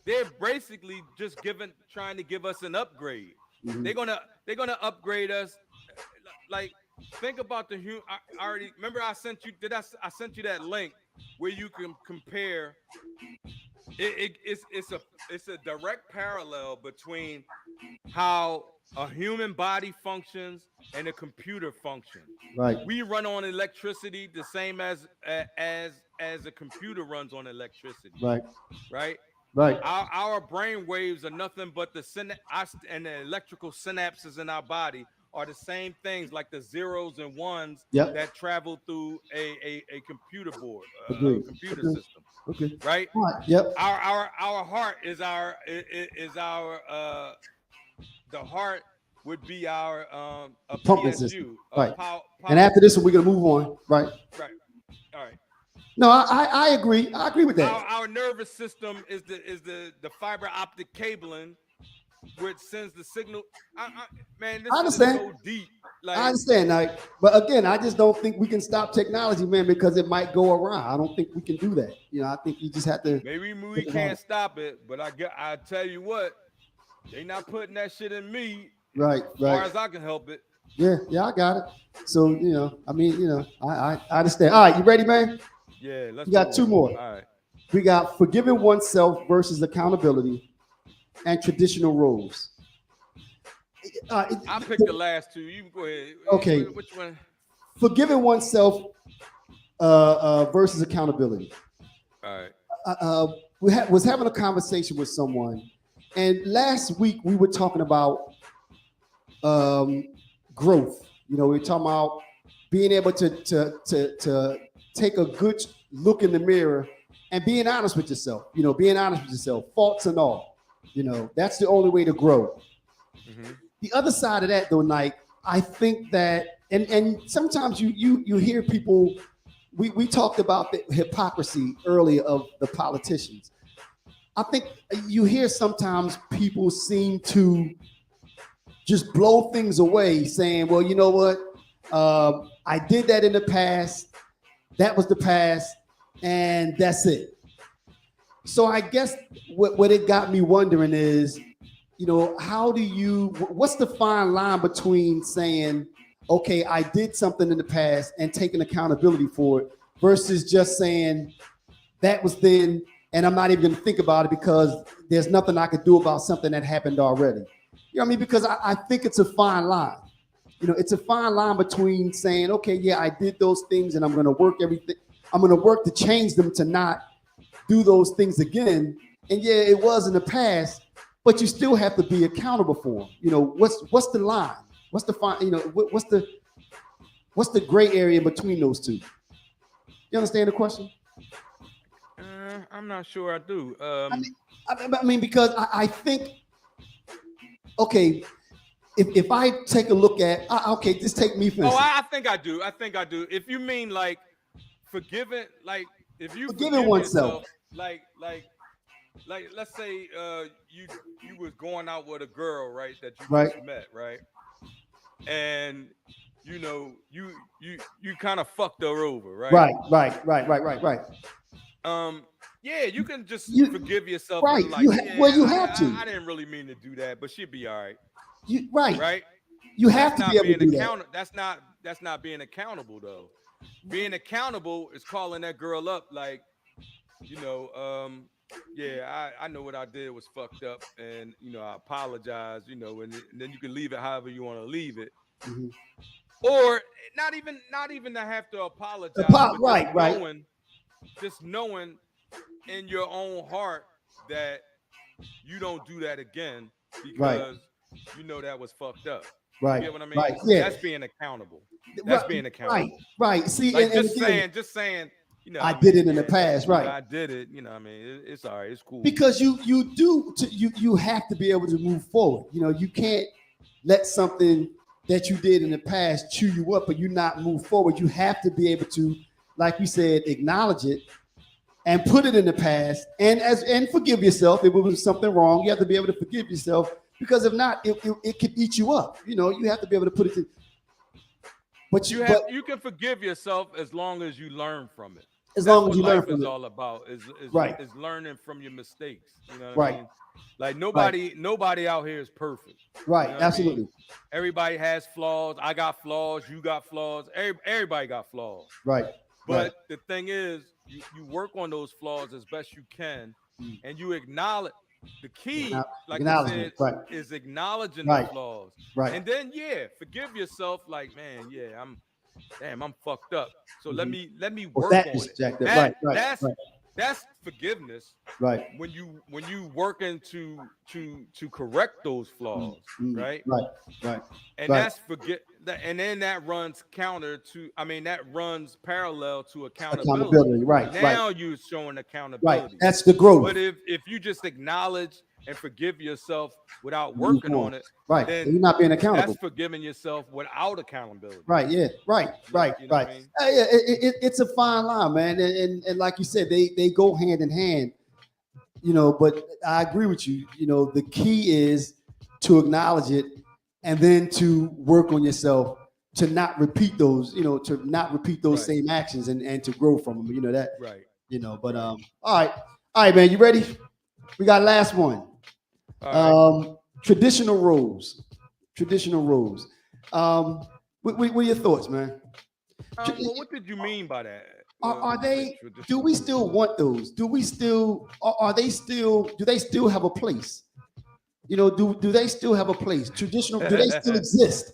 they're basically just trying to give us an upgrade. They're gonna upgrade us. Like, think about the human. I already remember I sent you. I sent you that link where you can compare. It's a direct parallel between how a human body functions and a computer functions. Right, We run on electricity the same as a computer runs on electricity, right, right? right. Our brain waves are nothing but and the electrical synapses in our body are the same things like the zeros and ones Yep. that travel through a computer board, a Agreed. computer Okay. system, Okay. right? All right. Yep. Our heart is our the heart would be our a Pumping system. PSU, a Right. power And after this one, we're gonna move on. Right. right. All right. No, I agree. I agree with that. Our nervous system is the fiber optic cabling, which sends the signal. Man, this I shit is understand. so deep. I Like, understand. Like, but again, I just don't think we can stop technology, man, because it might go awry. I don't think we can do that. I think you just have to. maybe we can't stop it, but I tell you what, they not putting that shit in me. Right. As far as I can help it. Yeah, I got it. So I understand. All right, you ready, man? Yeah, let's. We got two more. All right. We got forgiving oneself versus accountability and traditional roles. I picked the last two. You go ahead. Okay. Which one? Forgiving oneself versus accountability. All right. Was having a conversation with someone, and last week we were talking about growth. We were talking about being able to take a good look in the mirror and being honest with yourself. Being honest with yourself, faults and all. That's the only way to grow. Mm-hmm. The other side of that, though, Nike, I think that, and sometimes you hear people. We talked about the hypocrisy earlier of the politicians. I think you hear sometimes people seem to just blow things away, saying, "Well, you know what? I did that in the past. That was the past, and that's it." So I guess what it got me wondering is, what's the fine line between saying, okay, I did something in the past and taking accountability for it versus just saying that was then and I'm not even going to think about it because there's nothing I could do about something that happened already. You know what I mean? Because I think it's a fine line. It's a fine line between saying, okay, yeah, I did those things and I'm going to work everything. I'm going to work to change them to not do those things again. And yeah, it was in the past, but you still have to be accountable for them. What's the line? What's the fine? What's the gray area between those two? You understand the question? I'm not sure I do. I mean, because I think, okay, if I take a look at, okay, just take me for instance. I think I do. If you mean like forgiving, like if you forgiving oneself, yourself, like let's say you was going out with a girl, right, that you just met, right, and you kind of fucked her over, right? Right. Yeah, you can just forgive yourself. Right. Like, you have to. I didn't really mean to do that, but she'd be all right. Right. You have to be able to do that. That's not being accountable, though. Being accountable is calling that girl up, like, yeah, I know what I did was fucked up, and I apologize, and then you can leave it however you want to leave it, or not even to have to apologize. Just knowing in your own heart that you don't do that again because that was fucked up. Right. You get what I mean? Right. Yeah. That's being accountable. That's being accountable. Right. See, like just saying. I did it in the past, right? I did it. I mean, it's all right. It's cool. Because you have to be able to move forward. You can't let something that you did in the past chew you up, but you not move forward. You have to be able to, like you said, acknowledge it and put it in the past and forgive yourself if it was something wrong. You have to be able to forgive yourself Because if not, it could eat you up. You know, you have to be able to put it to, but You can forgive yourself as long as you learn from it. as That's long as what you learn life from is it. all about. Right, Is learning from your mistakes. You know what I right, mean? Like right, nobody out here is perfect. You right. know what I mean? Absolutely. Everybody has flaws. I got flaws. You got flaws. Everybody got flaws. Right, right. But the thing is, you work on those flaws as best you can, Mm. and you acknowledge the key, like I Acknowledgement. said, Right, is acknowledging the right, flaws. right. And then forgive yourself, like, man, I'm fucked up. So let Hmm. me Or work that on is it. jacked up. That Right, right, that's right, that's forgiveness right. when you working to correct those Mm, flaws, mm, right? right, right, And right. that's forget that, and then that runs counter to, I mean, that runs parallel to accountability. Accountability. Right, right, Now you're showing right. accountability. That's the growth. But if you just acknowledge and forgive yourself without Move working on. on it, Right. And then you're not being that's accountable. forgiving yourself without accountability. Right. Yeah. Right. Right. You know Right. what I mean? Yeah, it's a fine line, man. And like you said, they go hand in hand. You know, but I agree with you. You know, the key is to acknowledge it and then to work on yourself to not repeat those. You know, to not repeat those Right. same actions and to grow from them. You know that. Right. You know. But Right. all right, man. You ready? We got last one. All right. Traditional roles. Traditional roles. What are your thoughts, man? Well, what did you mean by that? Are When you say they? Do traditional we role? still want those? Do we still? Are they still? Do they still have a place? You know, do they still have a place? Traditional? Do they still exist?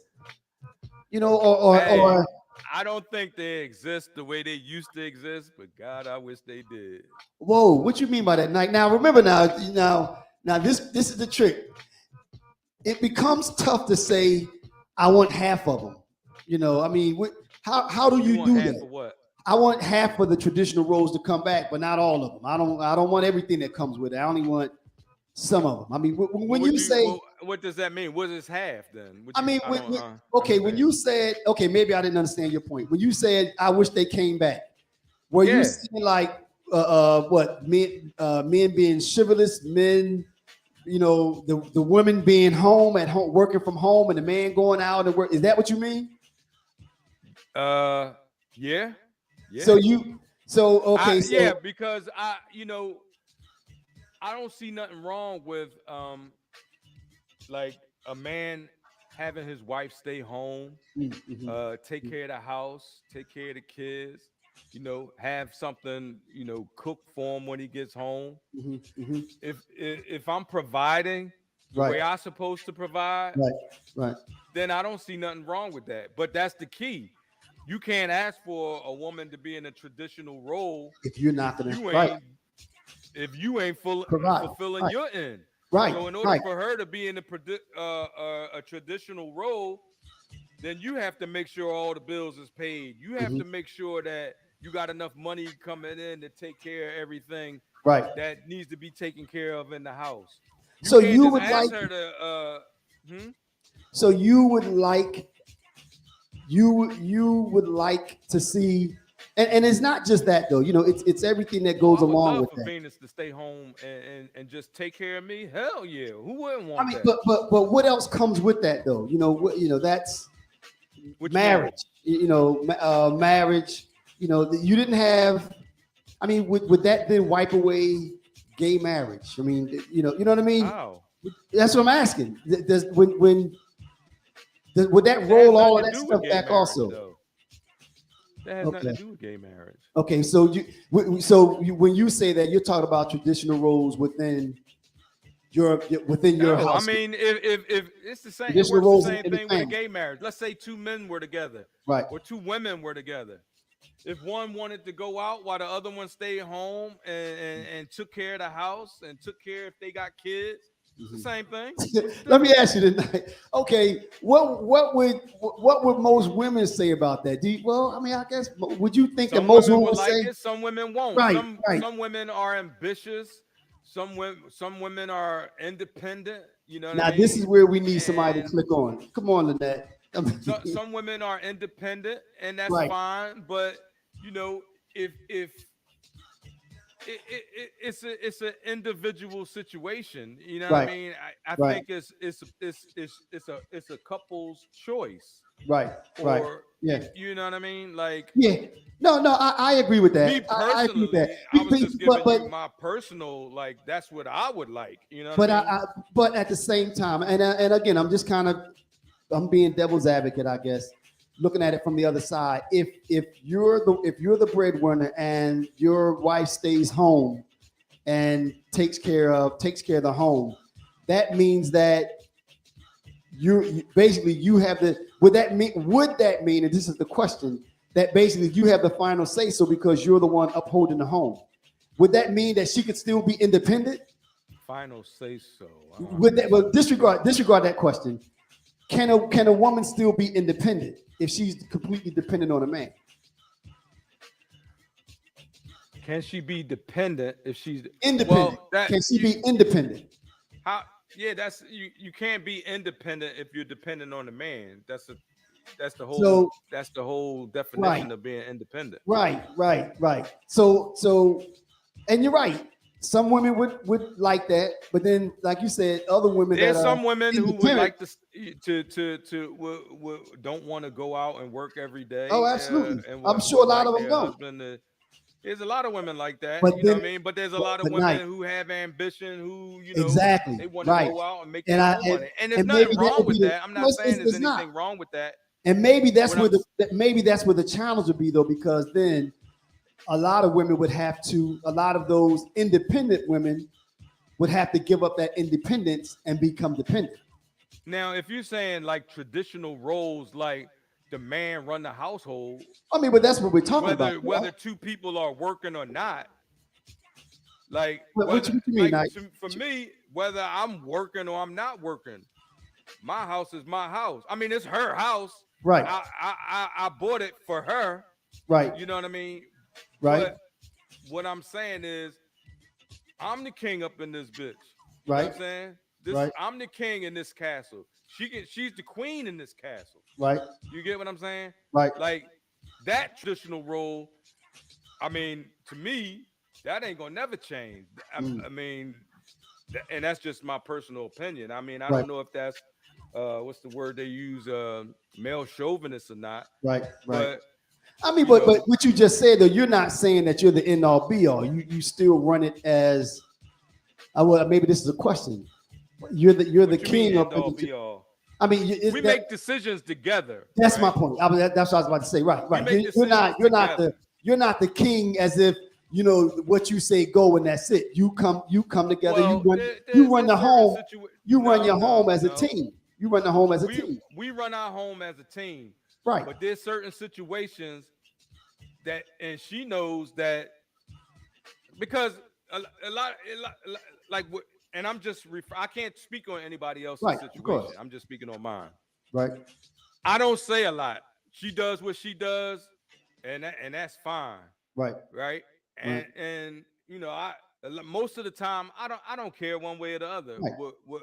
You know, Hey, or I don't think they exist the way they used to exist, but God, I wish they did. whoa? What you mean by that? Now remember now this is the trick. It becomes tough to say I want half of them. You know, I mean, how do You you want do half that? of what? I want half of the traditional roles to come back, but not all of them. I don't want everything that comes with it. I only want some of them. I mean, when you say, What does that mean? What is half then? I mean, I don't okay, when understand. you said, okay, maybe I didn't understand your point. When you said, I wish they came back, were you Yeah. saying like, what men being chivalrous, men, you know, the women being home at home, working from home, and the man going out and work? Is that what you mean? Uh yeah. So Yeah. okay, so Because I don't see nothing wrong with like a man having his wife stay home, mhm, take care of the house, take care of the kids, have something, cook for him when he gets home. mhm, mhm. If I'm providing the Right, way I supposed to provide, right, right. then I don't see nothing wrong with that. But that's the key. You can't ask for a woman to be in a traditional role If you're if not gonna, you right, ain't if you ain't provide, fulfilling right, your end. right, So in order right. for her to be in a traditional role, then you have to make sure all the bills is paid. You have Mhm. to make sure that you got enough money coming in to take care of everything Right. that needs to be taken care of in the house. You So can't you just would like, ask her to hmm? so you would like to see, and it's not just that though. You know, it's everything that Oh, goes I would along love with for that. Venus to stay home and just take care of me. Hell yeah. Who wouldn't I want mean, that? but what else comes with that though? That's What you marriage. mean? Marriage. You know, you didn't have. I mean, would that then wipe away gay marriage? I mean, you know what I mean? How? That's what I'm asking. Does would that That has roll nothing all to of that do with stuff gay back marriage, also? though. That has nothing to Okay. do with gay marriage. Okay. So when you say that, you're talking about traditional roles within your No, I household, mean, if it's the same, it traditional works the roles in, same in the thing with a family. gay marriage. Let's say two men were together Right. or two women were together. If one wanted to go out while the other one stayed home and took care of the house and took care if they got kids, it's the same thing. What's the Let me difference? ask you tonight. Okay, what would most women say about that? Well, I mean, I guess would you think that Some most women women would would like say, it, some women won't. right, Some right, some women are ambitious. Some women are independent. You know what I now this is mean? where we need somebody to And click on. Come on, Lynette. some women are independent, and that's Right. fine. But you know, if it's an individual situation. You know what I Right, mean? I right, think it's a couple's choice, right, right. or Yeah, you know what I mean? Like yeah. No, no, I agree with me that. I agree with that. personally, I was just But giving you my personal, like that's what I would like. You know what I but mean? but at the same time, and again, I'm just kind of I'm being devil's advocate, I guess, looking at it from the other side. If you're the breadwinner and your wife stays home and takes care of the home, that means that basically you have the would that mean, and this is the question, that basically you have the final say so because you're the one upholding the home. Would that mean that she could still be independent? Final say so. Would that, well, disregard that question. Can a woman still be independent if she's completely dependent on a man? Can she be dependent if she's Independent. well? That Can she you be independent? how yeah, that's you can't be independent if you're dependent on a man. So That's the whole right, definition of being independent. right. So, and you're right. Some women would like that, but then, like you said, other women that There's are some women who would independent. like don't want to go out and work every Oh, day, absolutely. and I'm sure a would lot like of them their don't. husband to. There's a lot of women like that, But you know then, what I mean? But there's a lot of but night, women who have ambition, who, exactly, they want to right. go out and make And their I own money. And there's and maybe nothing that wrong would be with the that. I'm no, not saying there's it's not. anything wrong with that. And maybe that's What where I'm the challenge would be though, because then a lot of women would have to, a lot of those independent women would have to give up that independence and become dependent. Now, if you're saying like traditional roles, like the man run the household, I mean, but that's what we're talking about, right? whether two people are working or not, like What whether you mean? like Like, for me, whether I'm working or I'm not working, my house is my house. I mean, it's her house. right, I bought it for her. right, You know what I mean? right, But what I'm saying is, I'm the king up in this bitch. You know what right, I'm saying? This right, I'm the king in this castle. She's the queen in this castle. right, You get what I'm saying? right. Like that traditional role. I mean, to me, that ain't gonna never change. Mm, I mean, and that's just my personal opinion. I mean, I right, don't know if that's what's the word they use, male chauvinist or not. right, right. But I mean, you but know, what you just said though, you're not saying that you're the end all be all. You still run it as, well, maybe this is a question. You're the what you mean king of end all the. be all? I mean, is We that make decisions together, that's my right? point. That's what I was about to say. Right, We right. make decisions together. You're not the king as if what you say go and that's it. You come together. Well, You run there's the certain home. situations. You run No, your home no, as a no. team. You run the home as a We team. we run our home as a team, Right. but there's certain situations that, and she knows that because like what, and I'm just I can't speak on anybody else's Right. Of course. situation. I'm just speaking on mine. Right. I don't say a lot. She does what she does, and that's fine, Right. right? Right. And most of the time I don't care one way or the other Right. what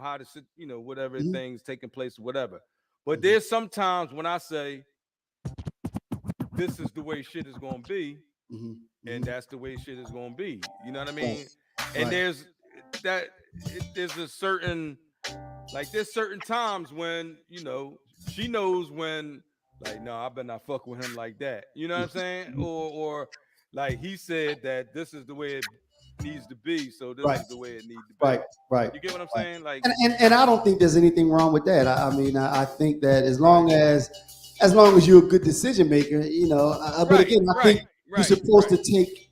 how to sit, whatever Mhm. things taking place, whatever. But Mhm. there's sometimes when I say this is the way shit is gonna be, Mhm. and Mhm. that's the way shit is gonna be. You know what I Right. mean? And Right. that there's a certain there's certain times when she knows when no, I better not fuck with him like that. You know what I'm saying? Mhm. Or like he said that this is the way it needs to be, so this Right. is the way it needs to Right. be. Right. You get what I'm Right. saying? Like And I don't think there's anything wrong with that. I mean, I think that right, as long as you're a good decision maker, but right, again, I think right, you're right, supposed to right, take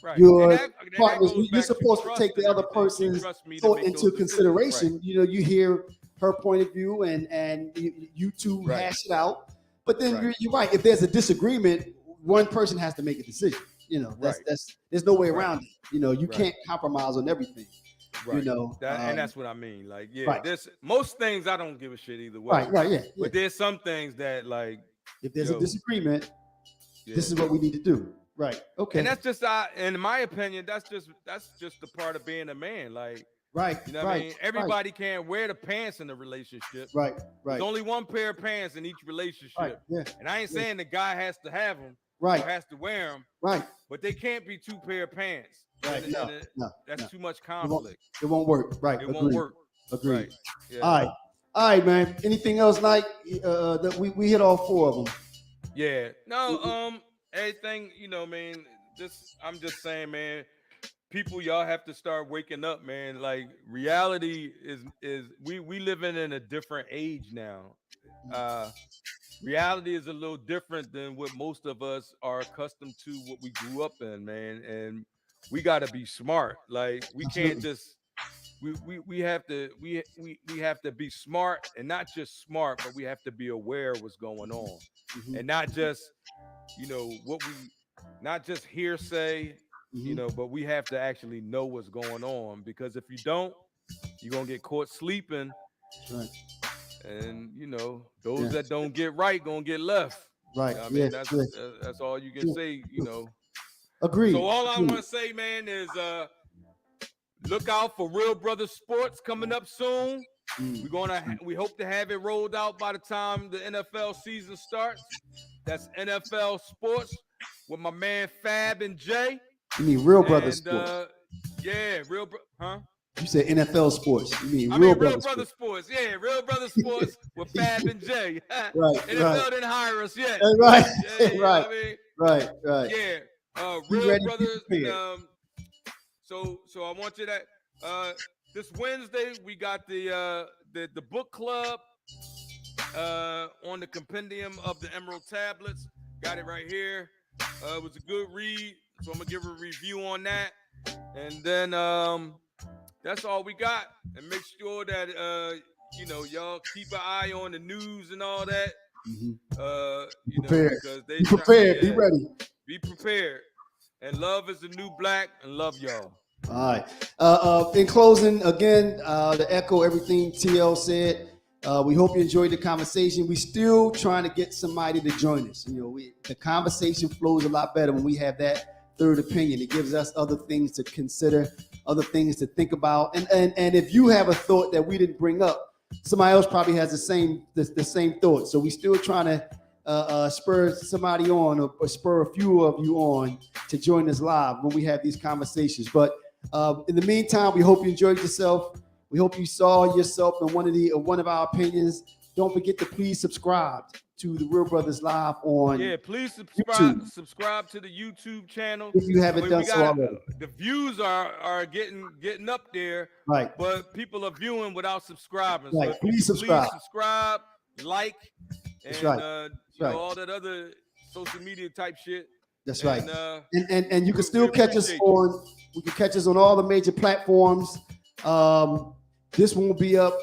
right. And your that partners. goes You're back to supposed to trust take the and other everything. She person's trusts me to thought make those into decisions. Right, consideration. You hear her point of view, and you two right, hash it out. But then right, you're right. If there's a disagreement, one person has to make a decision. right, That's there's no way right, around it. You right. can't compromise on everything. You Right. know, And that's what I mean. Like, yeah, right, there's most things I don't give a shit either way. right, yeah, yeah. But there's some things that If there's a yo, disagreement, this yeah. is what we need to do. Right. And Okay. that's just in my opinion, that's just the part of being a man. Like, Right. you know what I Right. mean? Right. Everybody can't wear the pants in a relationship. Right. There's Right. only one pair of pants in each Right. relationship. Yeah. And I ain't Yeah. saying the guy has to have them, Right. who has to wear them. Right. But they can't be two pair of pants. Right. That's too much It conflict. won't work. Right. It won't work. Agreed. Right. Yeah. All right, man. Anything else, Nike? That we hit all 4 of them. Yeah. No. Everything. Man. I'm just saying, man. People, y'all have to start waking up, man. Like reality is we living in a different age now. Reality is a little different than what most of us are accustomed to, what we grew up in, man. And we got to be smart. Like we can't just we have to we have to be smart, and not just smart, but we have to be aware of what's going on, and not just what we not just hearsay, but we have to actually know what's going on, because if you don't, you're gonna get caught sleeping. Right. And those that don't get right gonna get left. Right. I mean, that's all you can say. Agreed. So all I want to say, man, is look out for Real Brothers Sports coming up soon. We hope to have it rolled out by the time the NFL season starts. That's NFL Sports with my man Fab and Jay. You mean Real Brothers Sports? Yeah, huh? You said NFL Sports. You mean Real Brothers Sports. Yeah, Real Brothers Sports with Fab and Jay. Right. NFL didn't hire us yet. Right. Yeah, right. Right. Yeah. Real Brothers. So I want you to this Wednesday we got the book club on the compendium of the Emerald Tablets. Got it right here. It was a good read, so I'm gonna give a review on that, and then that's all we got. And make sure that y'all keep an eye on the news and all that. Because be prepared. Be ready. Be prepared. And love is the new black, and love y'all. All right. In closing, again, to echo everything TL said, we hope you enjoyed the conversation. We still trying to get somebody to join us. The conversation flows a lot better when we have that third opinion. It gives us other things to consider, other things to think about. And if you have a thought that we didn't bring up, somebody else probably has the same thought. So we still trying to spur somebody on, or spur a few of you on to join us live when we have these conversations. But in the meantime, we hope you enjoyed yourself. We hope you saw yourself in one of our opinions. Don't forget to please subscribe to the Real Brothers Live on please subscribe to the YouTube channel if you haven't done so already. The views are getting up there, right? But people are viewing without subscribing. Right. So please subscribe, like, and that's right. All that other social media type shit. That's right. And you can still catch us on. You can catch us on all the major platforms. This won't be up.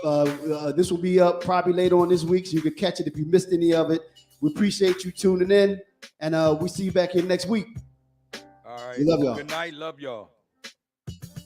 This will be up probably later on this week, so you can catch it if you missed any of it. We appreciate you tuning in, and we see you back here next week. All right. We love y'all. Good night. Love y'all.